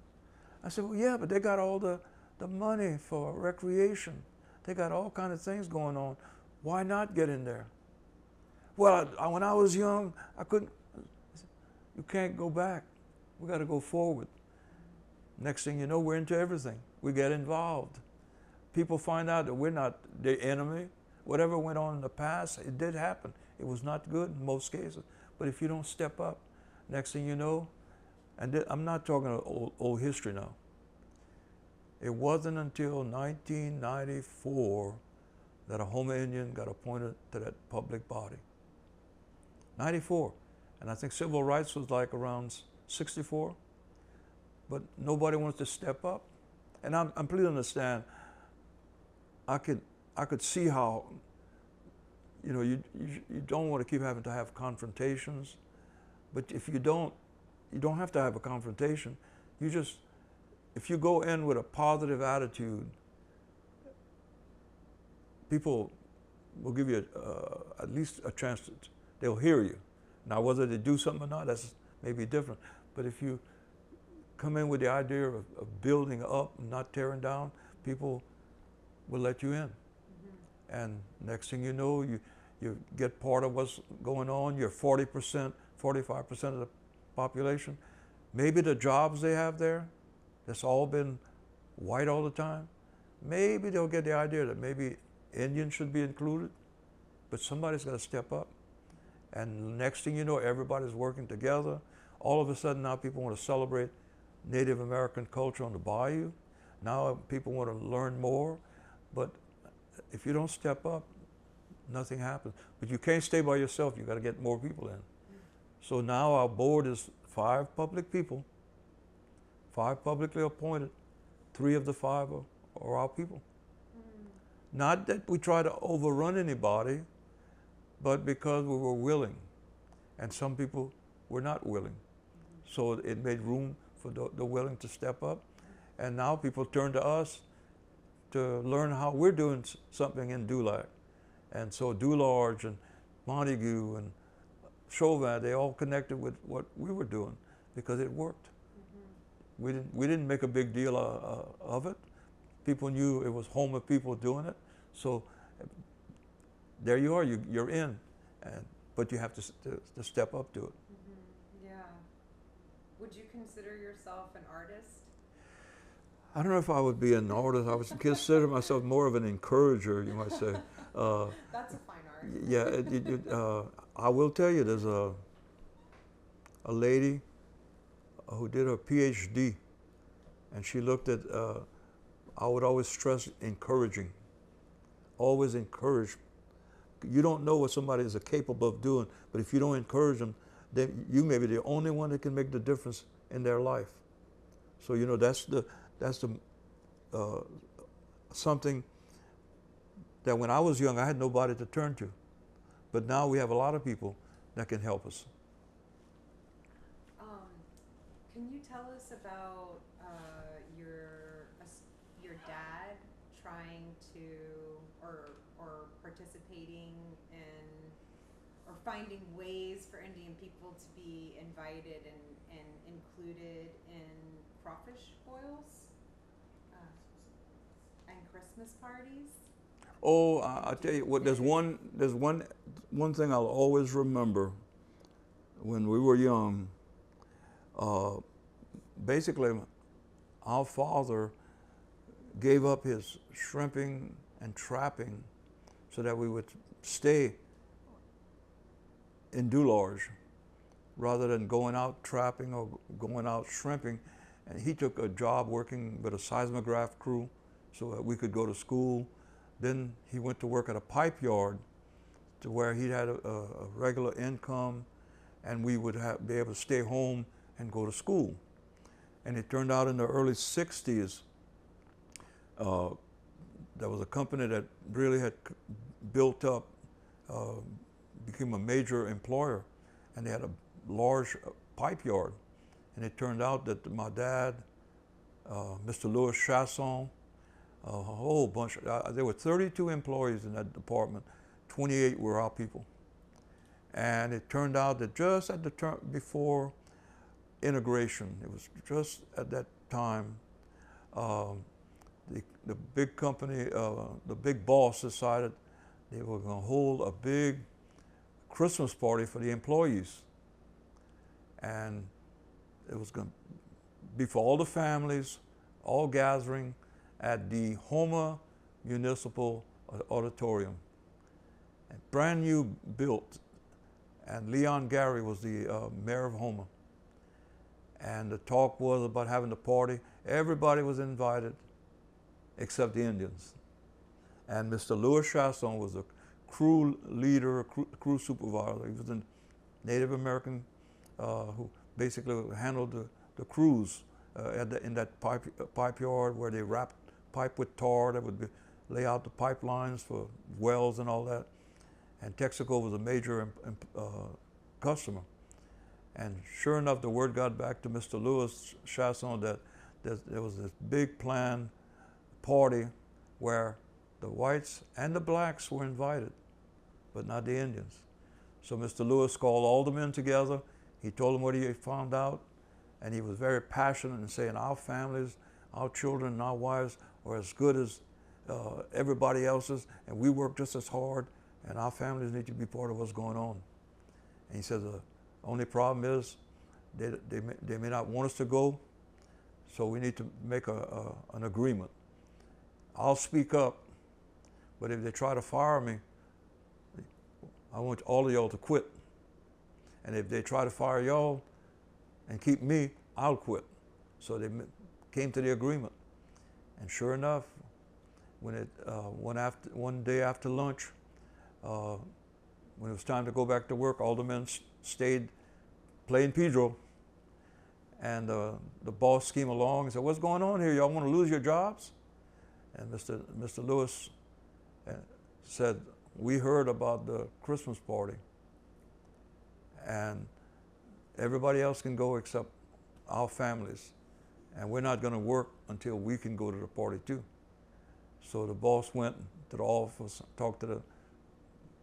I said, well, yeah, but they got all the money for recreation. They got all kinds of things going on. Why not get in there? Well, when I was young, I couldn't. You can't go back. We got to go forward. Next thing you know, we're into everything. We get involved. People find out that we're not the enemy. Whatever went on in the past, it did happen. It was not good in most cases. But if you don't step up, next thing you know, and I'm not talking old history now. It wasn't until 1994 that a Houma Indian got appointed to that public body. 94. And I think civil rights was like around 64. but nobody wants to step up. And I'm completely understand. I could see how, you know, you don't want to keep having to have confrontations, but if you don't have to have a confrontation. You just, if you go in with a positive attitude, people will give you at least a chance to, they'll hear you. Now, whether they do something or not, that's maybe different. But if you come in with the idea of building up and not tearing down, people will let you in. Mm-hmm. And next thing you know, you get part of what's going on. You're 40%, 45% of the population. Maybe the jobs they have there, that's all been white all the time. Maybe they'll get the idea that maybe Indians should be included, but somebody's got to step up. And next thing you know, everybody's working together. All of a sudden now people want to celebrate Native American culture on the bayou. Now people want to learn more, but if you don't step up, nothing happens. But you can't stay by yourself, you got to get more people in. So now our board is 5 public people, 5 publicly appointed. 3 of the 5 are our people. Not that we try to overrun anybody, but because we were willing. And some people were not willing. So it made room for the willing to step up. And now people turn to us to learn how we're doing something in Dulac. And so Dularge and Montague and Chauvin, they all connected with what we were doing because it worked. Mm-hmm. We didn't make a big deal of it. People knew it was Houma people doing it. So there you are, you're in, but you have to step up to it. Mm-hmm. Yeah. Would you consider yourself an artist? I don't know if I would be an artist. I would consider myself more of an encourager, you might say. That's a fine art. Yeah, I will tell you, there's a lady who did her PhD, and she looked at, I would always stress encouraging. Always encourage. You don't know what somebody is capable of doing, but if you don't encourage them, then you may be the only one that can make the difference in their life. So, you know, that's the something that when I was young, I had nobody to turn to. But now we have a lot of people that can help us. Can you tell us about your dad trying to, or participating in, or finding ways for Indian people to be invited and included in crawfish boils and Christmas parties? Oh, I tell you what, there's one thing I'll always remember when we were young. Basically, our father gave up his shrimping and trapping so that we would stay in Dularge rather than going out trapping or going out shrimping. And he took a job working with a seismograph crew so that we could go to school. Then he went to work at a pipe yard to where he had a regular income, and we would be able to stay home and go to school. And it turned out in the early 60s, there was a company that really had built up, became a major employer, and they had a large pipe yard. And it turned out that my dad, Mr. Louis Chasson, a whole bunch, there were 32 employees in that department, 28 were our people. And it turned out that just at the turn before integration, it was just at that time, the big company, the big boss decided they were going to hold a big Christmas party for the employees. And it was going to be for all the families, all gathering at the Houma Municipal Auditorium. And brand new built. And Leon Gary was the mayor of Houma. And the talk was about having the party. Everybody was invited except the Indians. And Mr. Louis Chasson was the crew leader, crew supervisor. He was a Native American who basically handled the crews in that pipe yard where they wrapped pipe with tar that would lay out the pipelines for wells and all that. And Texaco was a major customer. And sure enough, the word got back to Mr. Louis Chasson that there was this big planned party where the whites and the blacks were invited, but not the Indians. So Mr. Lewis called all the men together. He told them what he had found out, and he was very passionate in saying our families, our children, and our wives are as good as everybody else's, and we work just as hard, and our families need to be part of what's going on. And he said the only problem is they may not want us to go, so we need to make an agreement. I'll speak up, but if they try to fire me, I want all of y'all to quit. And if they try to fire y'all and keep me, I'll quit. So they came to the agreement. And sure enough, when one day after lunch, when it was time to go back to work, all the men stayed playing Pedro. And the boss came along and said, "What's going on here? Y'all want to lose your jobs?" And Mr. Lewis said, "We heard about the Christmas party, and everybody else can go except our families, and we're not going to work until we can go to the party too." So the boss went to the office, talked to the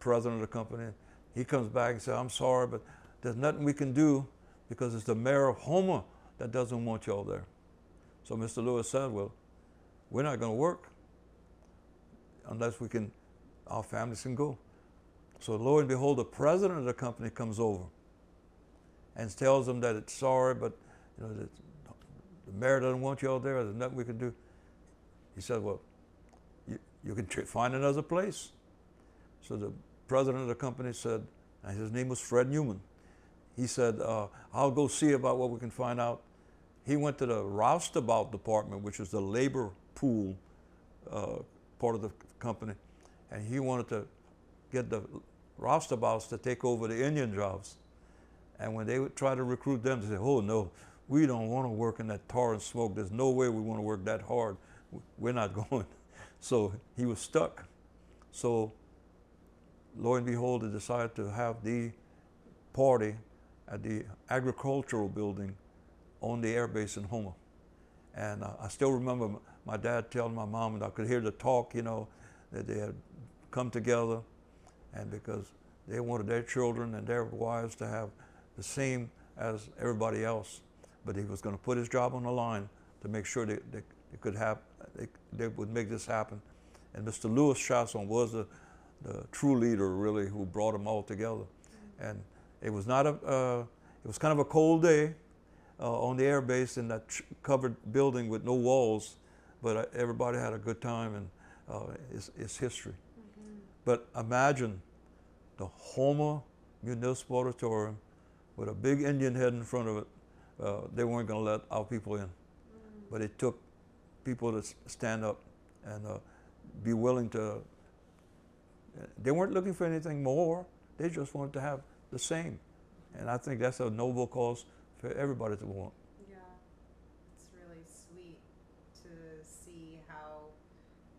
president of the company. He comes back and said, "I'm sorry, but there's nothing we can do because it's the mayor of Houma that doesn't want y'all there." So Mr. Lewis said, "Well, we're not going to work unless our families can go." So lo and behold, the president of the company comes over and tells them that it's sorry, but the mayor doesn't want y'all there. There's nothing we can do. He said, "Well, you can find another place." So the president of the company said, and his name was Fred Newman. He said, "I'll go see about what we can find out." He went to the roustabout department, which is the labor pool part of the company, and he wanted to get the roustabouts to take over the Indian jobs. And when they would try to recruit them, they said, "Oh no, we don't want to work in that tar and smoke. There's no way we want to work that hard. We're not going." So he was stuck. So lo and behold, they decided to have the party at the agricultural building on the air base in Houma. And I still remember my dad telling my mom, and I could hear the talk, that they had come together, and because they wanted their children and their wives to have the same as everybody else, but he was going to put his job on the line to make sure they would make this happen. And Mr. Louis Chasson was the true leader, really, who brought them all together. And it was not it was kind of a cold day on the air base in that covered building with no walls, but everybody had a good time, and it's history. Mm-hmm. But imagine the Houma Municipal Auditorium with a big Indian head in front of it. They weren't going to let our people in, but it took people to stand up and be willing to. They weren't looking for anything more. They just wanted to have the same. And I think that's a noble cause for everybody to want. Yeah, it's really sweet to see how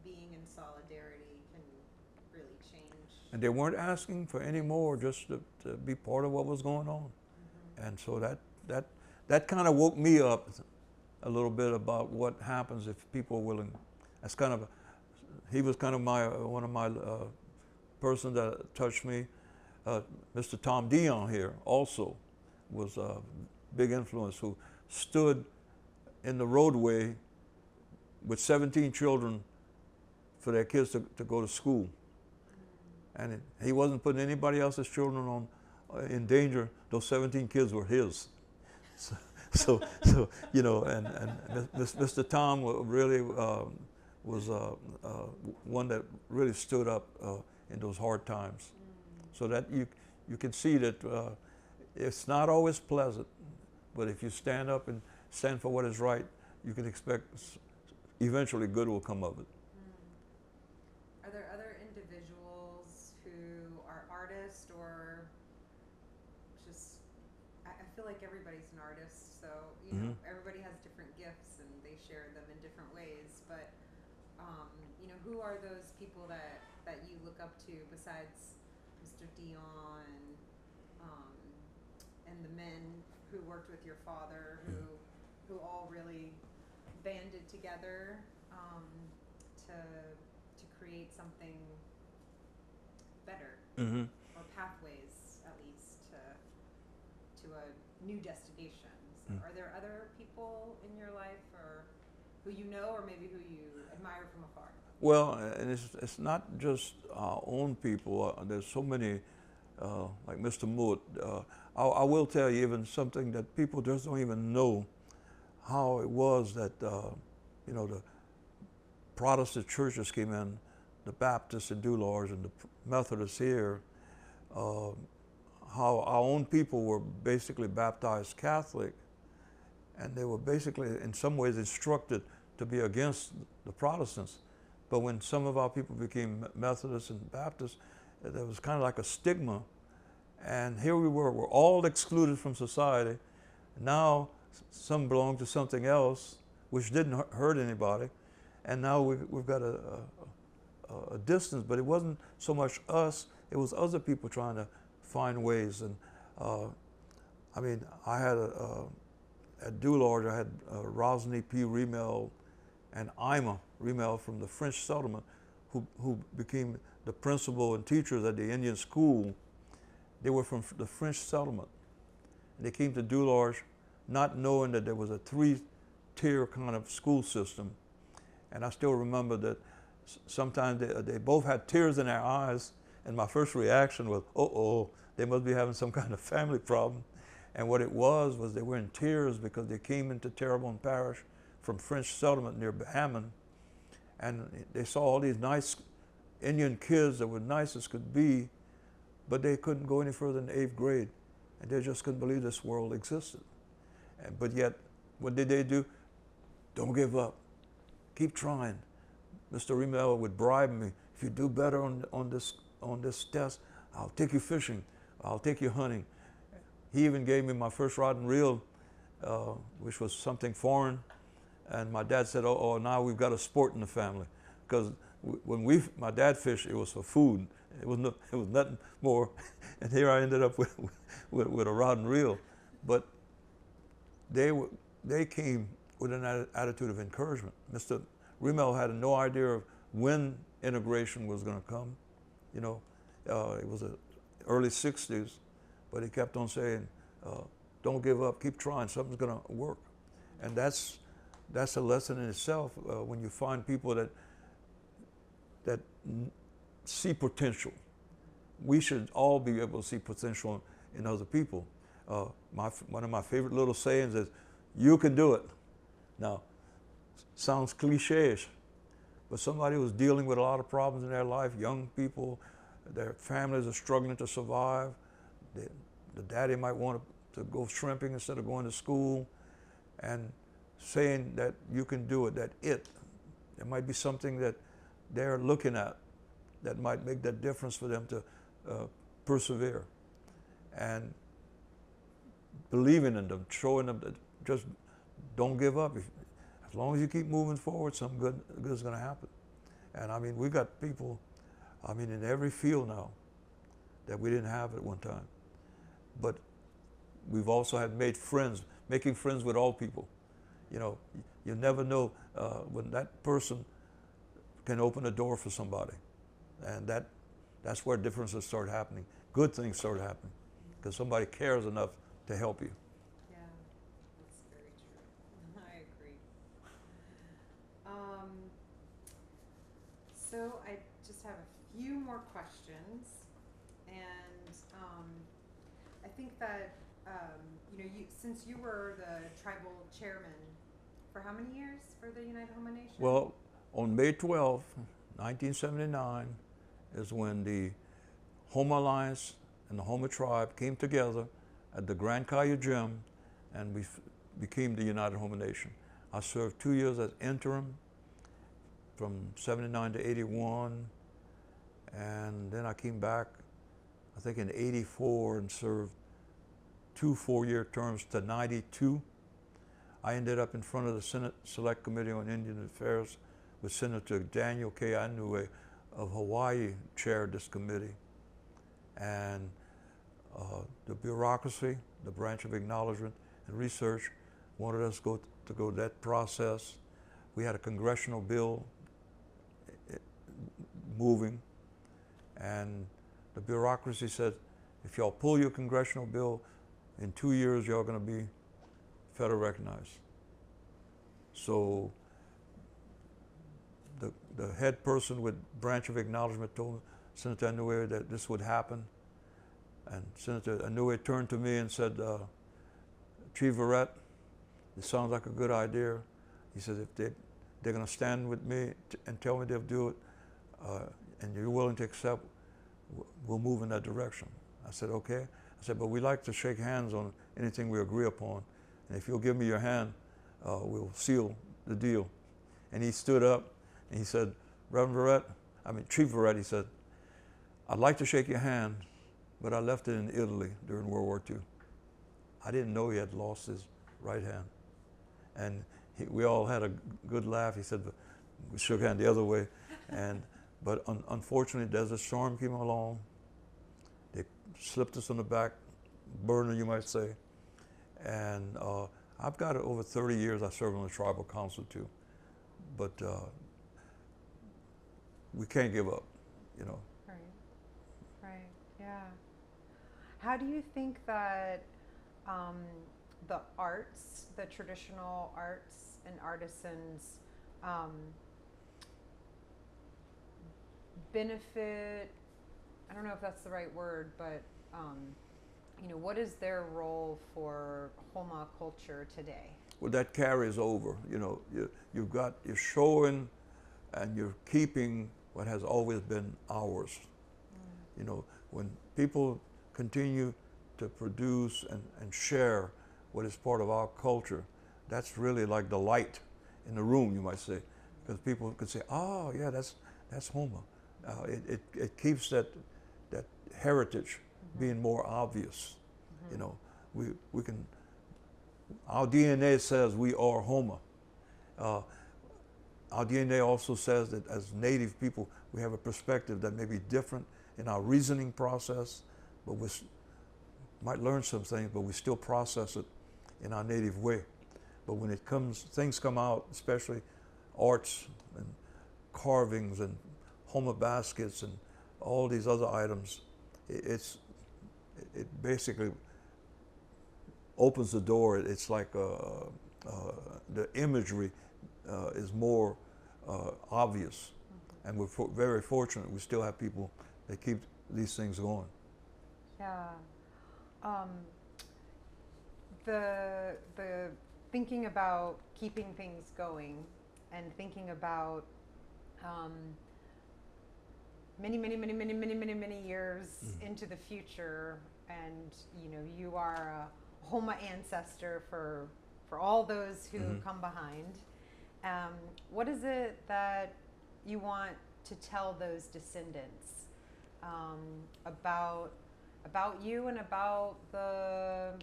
being in solidarity can really change. And they weren't asking for any more, just to be part of what was going on. Mm-hmm. And so that kind of woke me up a little bit about what happens if people are willing. That's kind of, he was kind of one of my person that touched me. Mr. Tom Dion here also was a big influence, who stood in the roadway with 17 children for their kids to go to school. And he wasn't putting anybody else's children on in danger. Those 17 kids were his. So and Mr. Tom really was one that really stood up in those hard times. So that you can see that it's not always pleasant, but if you stand up and stand for what is right, you can expect eventually good will come of it. Are there other individuals who are artists, or just, I feel like everybody's an artist, so everybody has different gifts. who are those people that you look up to besides Mr. Dion and the men who worked with your father, who all really banded together to create something better, Mm-hmm. or pathways at least to a new destination. So are there other people in your life, or who you know, or maybe who you admire from afar? Well, and it's not just our own people. There's so many, like Mr. Moot. I will tell you even something that people just don't even know, how it was that, the Protestant churches came in, the Baptists in Dulars and the Methodists here, how our own people were basically baptized Catholic, and they were basically in some ways instructed to be against the Protestants. But when some of our people became Methodists and Baptists, there was kind of like a stigma. And here we're all excluded from society. Now some belong to something else, which didn't hurt anybody. And now we've got a distance, but it wasn't so much us, it was other people trying to find ways. And I had at Dulard, I had Rosny P. Remel and Ima Remel from the French settlement, who became the principal and teachers at the Indian school. They were from the French settlement. And they came to Dulard not knowing that there was a 3-tier kind of school system. And I still remember that sometimes they both had tears in their eyes, and my first reaction was, they must be having some kind of family problem. And what it was they were in tears because they came into Terrebonne Parish from French settlement near Hammond, and they saw all these nice Indian kids that were nice as could be, but they couldn't go any further than the 8th grade, and they just couldn't believe this world existed. But yet, what did they do? Don't give up. Keep trying. Mr. Remel would bribe me. If you do better on this test, I'll take you fishing. I'll take you hunting. He even gave me my first rod and reel, which was something foreign. And my dad said, now we've got a sport in the family. Because when my dad fished, it was for food. It was nothing more. And here I ended up with a rod and reel. But they came with an attitude of encouragement. Mr. Remel had no idea of when integration was going to come. It was the early 60s, but he kept on saying, don't give up, keep trying, something's going to work. And that's a lesson in itself when you find people that see potential. We should all be able to see potential in other people. One of my favorite little sayings is, you can do it. Now, sounds cliche-ish, but somebody who's dealing with a lot of problems in their life, young people, their families are struggling to survive, the daddy might want to go shrimping instead of going to school, and saying that you can do it, there might be something that they're looking at that might make that difference for them to persevere. And believing in them, showing them that just don't give up. As long as you keep moving forward, something good is going to happen. And we got people, in every field now that we didn't have at one time. But we've also making friends with all people. You never know when that person can open a door for somebody. And that's where differences start happening. Good things start happening because somebody cares enough to help you. Yeah, that's very true. I agree. So I just have a few more questions, and I think that since you were the tribal chairman for how many years for the United Houma Nation? Well, on May 12, 1979 is when the Houma Alliance and the Houma tribe came together at the Grand Caillou Gym, and we became the United Houma Nation. I served 2 years as interim from 79 to 81, and then I came back, I think in 84, and served 2 4-year terms to 92. I ended up in front of the Senate Select Committee on Indian Affairs with Senator Daniel K. Inouye of Hawaii chaired this committee. And the bureaucracy, the branch of acknowledgement and research, wanted us to go that process. We had a congressional bill moving, and the bureaucracy said, if y'all pull your congressional bill, in 2 years y'all going to be federal recognized. So the head person with branch of acknowledgement told Senator Inouye that this would happen. And Senator Inouye turned to me and said, Chief Verret, it sounds like a good idea. He says, if they're going to stand with me and tell me they'll do it, and you're willing to accept, we'll move in that direction. I said, okay. I said, but we like to shake hands on anything we agree upon. And if you'll give me your hand, we'll seal the deal. And he stood up and he said, Chief Verret, he said, I'd like to shake your hand, but I left it in Italy during World War II. I didn't know he had lost his right hand. And we all had a good laugh. He said, we shook hands the other way. But unfortunately, Desert Storm came along. They slipped us on the back burner, you might say. And I've got over 30 years I served on the tribal council too. But we can't give up, you know. Right, yeah. How do you think that the arts, the traditional arts and artisans benefit, I don't know if that's the right word, but you know, what is their role for Houma culture today? Well, that carries over. You know, you're showing and you're keeping what has always been ours. You know, when people continue to produce and share what is part of our culture, that's really like the light in the room, you might say, because people could say, oh yeah, that's Houma. It keeps that heritage being more obvious. You know, we can, our DNA says we are Houma. Our DNA also says that as Native people, we have a perspective that may be different in our reasoning process, but we might learn some things, but we still process it in our native way. But when it comes, things come out, especially arts and carvings and Houma baskets and all these other items, it basically opens the door. It's like the imagery is more obvious. And we're very fortunate we still have people that keep these things going. Yeah. The thinking about keeping things going and thinking about many years into the future, and you know, you are a Houma ancestor for all those who come behind. What is it that you want to tell those descendants about you and about the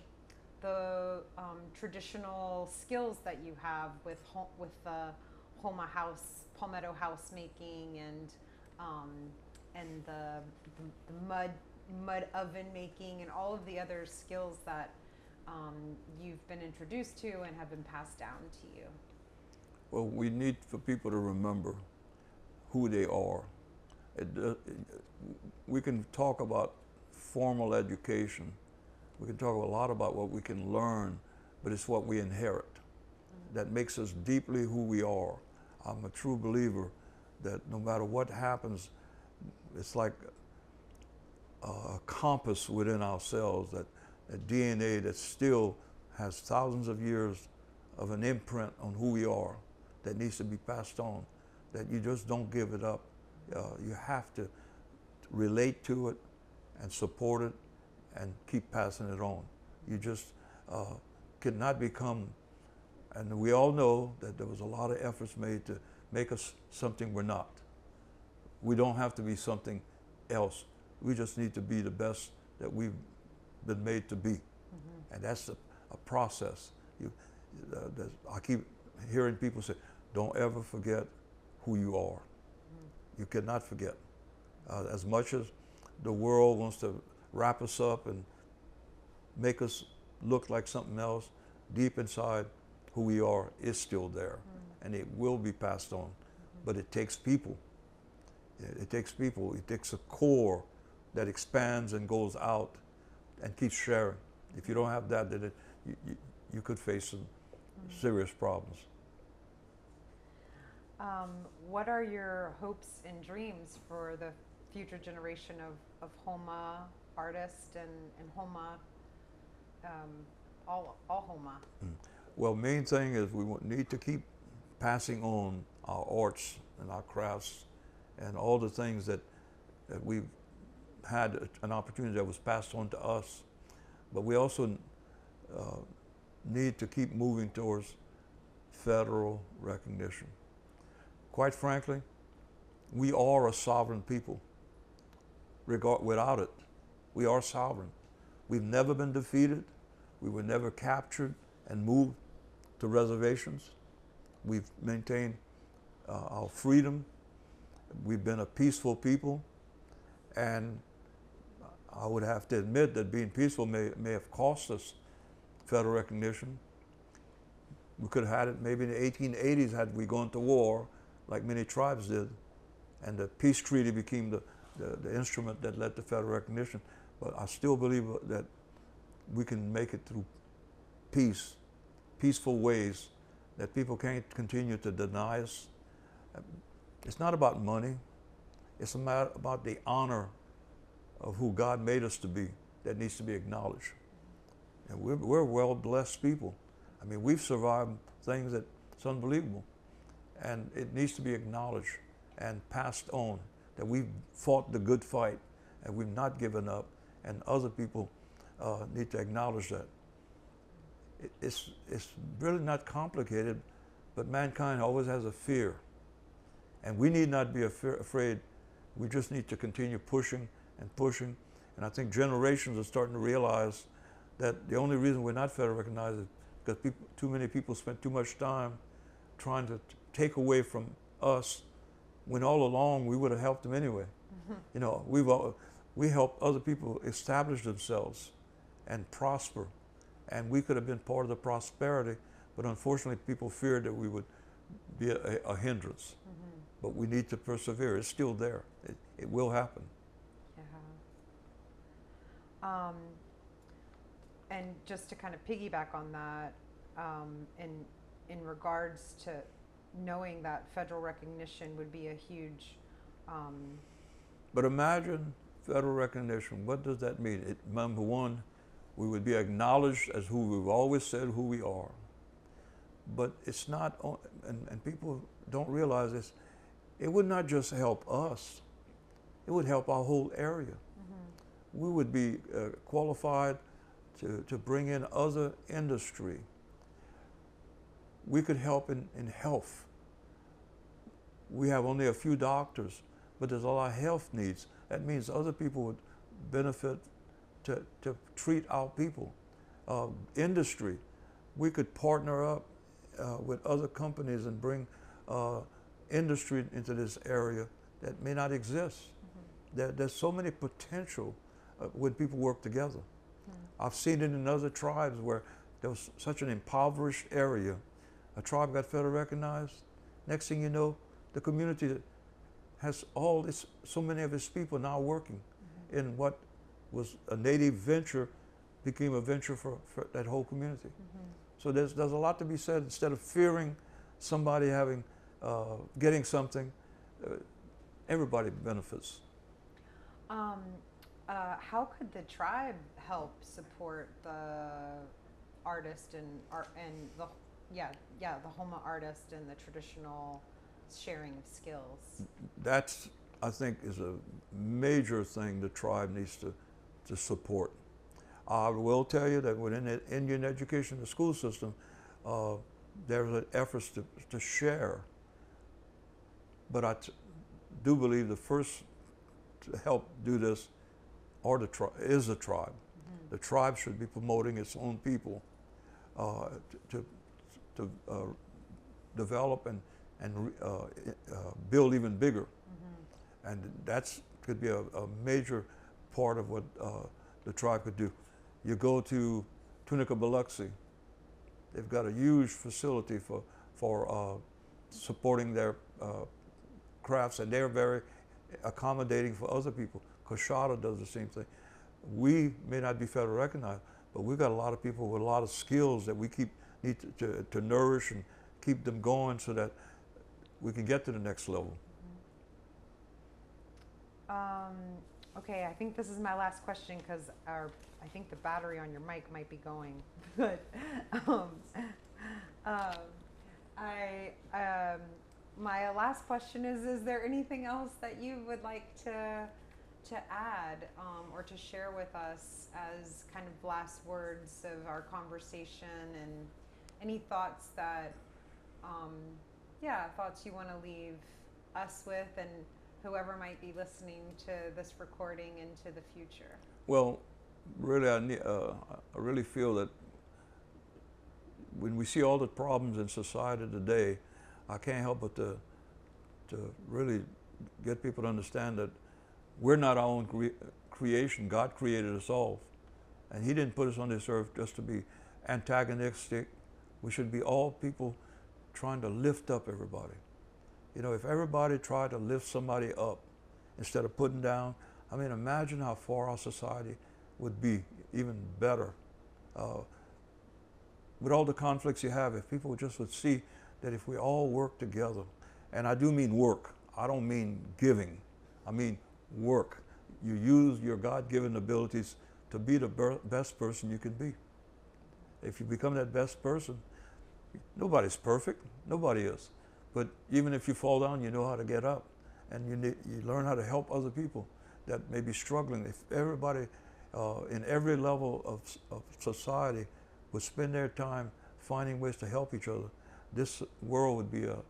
traditional skills that you have with the Houma house, palmetto house making, and the mud oven making, and all of the other skills that you've been introduced to and have been passed down to you? Well, we need for people to remember who they are. We can talk about formal education. We can talk a lot about what we can learn, but it's what we inherit that makes us deeply who we are. I'm a true believer that no matter what happens, it's like a compass within ourselves, that DNA that still has thousands of years of an imprint on who we are that needs to be passed on, that you just don't give it up. You have to relate to it and support it and keep passing it on. You just cannot become, and we all know that there was a lot of efforts made to make us something we're not. We don't have to be something else. We just need to be the best that we've been made to be. And that's a process. I keep hearing people say, don't ever forget who you are. You cannot forget. As much as the world wants to wrap us up and make us look like something else, deep inside, who we are is still there, and it will be passed on. But it takes people. It takes people. It takes a core that expands and goes out and keeps sharing. If you don't have that, then you could face some serious problems. What are your hopes and dreams for the future generation of Houma artists and Houma, all Houma? Well, main thing is we need to keep passing on our arts and our crafts and all the things that we've had an opportunity that was passed on to us. But we also need to keep moving towards federal recognition. Quite frankly, we are a sovereign people. Without it, we are sovereign. We've never been defeated. We were never captured and moved to reservations. We've maintained our freedom. We've been a peaceful people, and I would have to admit that being peaceful may have cost us federal recognition. We could have had it maybe in the 1880s had we gone to war like many tribes did, and the peace treaty became the instrument that led to federal recognition. But I still believe that we can make it through peaceful ways, that people can't continue to deny us. It's not about money. It's about the honor of who God made us to be that needs to be acknowledged. And we're well-blessed people. I mean, we've survived things that's unbelievable. And it needs to be acknowledged and passed on, that we've fought the good fight and we've not given up, and other people need to acknowledge that. It's really not complicated, but mankind always has a fear. And we need not be afraid. We just need to continue pushing and pushing. And I think generations are starting to realize that the only reason we're not federally recognized is because too many people spent too much time trying to take away from us, when all along we would have helped them anyway. You know, we helped other people establish themselves and prosper, and we could have been part of the prosperity, but unfortunately people feared that we would be a hindrance. But we need to persevere. It's still there. It will happen. Yeah. And just to kind of piggyback on that, in regards to knowing that federal recognition would be a huge. But imagine federal recognition. What does that mean? Number one, we would be acknowledged as who we've always said who we are. But it's not, and people don't realize this, it would not just help us, it would help our whole area. We would be qualified to bring in other industry. We could help in health. We have only a few doctors, but there's a lot of health needs. That means other people would benefit to treat our people. Industry, we could partner up with other companies and bring industry into this area that may not exist. There's so many potential when people work together. I've seen it in other tribes where there was such an impoverished area. A tribe got federally recognized. Next thing you know, the community has so many of its people now working in what was a native venture, became a venture for that whole community. So there's a lot to be said. Instead of fearing somebody getting something, everybody benefits. How could the tribe help support the artist and the Houma artist and the traditional sharing of skills? That's, I think, is a major thing the tribe needs to support. I will tell you that within the Indian education, the school system, there's efforts to share. But I do believe the first to help do this is the tribe. The tribe should be promoting its own people to develop and and build even bigger. And that's could be a major part of what the tribe could do. You go to Tunica Biloxi, they've got a huge facility for supporting their crafts, and they're very accommodating for other people. Coshada does the same thing. We may not be federally recognized, but we've got a lot of people with a lot of skills that we need to nourish and keep them going so that we can get to the next level. Okay, I think this is my last question because I think the battery on your mic might be going. But my last question is there anything else that you would like to add or to share with us as kind of last words of our conversation, and any thoughts that thoughts you want to leave us with and whoever might be listening to this recording into the future? Well, really, I really feel that when we see all the problems in society today, I can't help but to really get people to understand that we're not our own creation. God created us all. And He didn't put us on this earth just to be antagonistic. We should be all people trying to lift up everybody. You know, if everybody tried to lift somebody up instead of putting down, I mean, imagine how far our society would be even better. With all the conflicts you have, if people just would see that if we all work together, and I do mean work, I don't mean giving, I mean work. You use your God-given abilities to be the best person you can be. If you become that best person, nobody's perfect, nobody is. But even if you fall down, you know how to get up, and you learn how to help other people that may be struggling. If everybody in every level of society would spend their time finding ways to help each other, this world would be a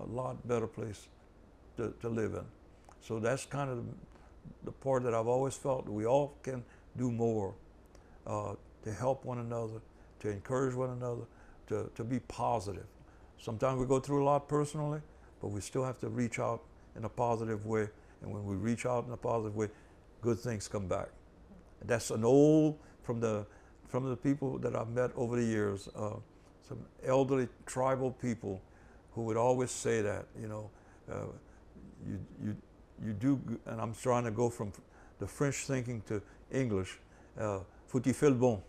lot better place to live in. So that's kind of the part that I've always felt that we all can do more to help one another, to encourage one another, to be positive. Sometimes we go through a lot personally, but we still have to reach out in a positive way. And when we reach out in a positive way, good things come back. And that's an old, from the people that I've met over the years, some elderly tribal people who would always say that, you know, you do, and I'm trying to go from the French thinking to English, faut-il faire le bon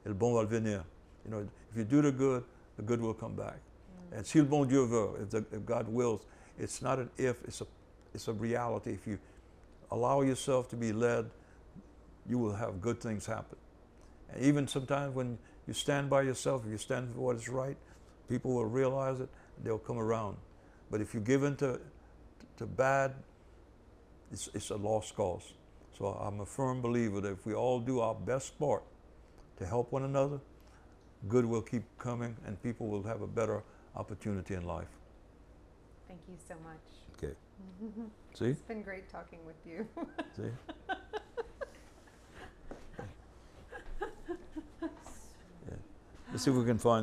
va venir. You know, if you do the good will come back. And si le bon Dieu veut, if God wills, it's not an if, it's a reality. If you allow yourself to be led, you will have good things happen. And even sometimes when you stand by yourself, if you stand for what is right, people will realize it, they'll come around. But if you give in to bad, it's a lost cause. So I'm a firm believer that if we all do our best part to help one another, good will keep coming and people will have a better opportunity in life. Thank you so much. Okay. See? It's been great talking with you. See? Yeah. Let's see if we can find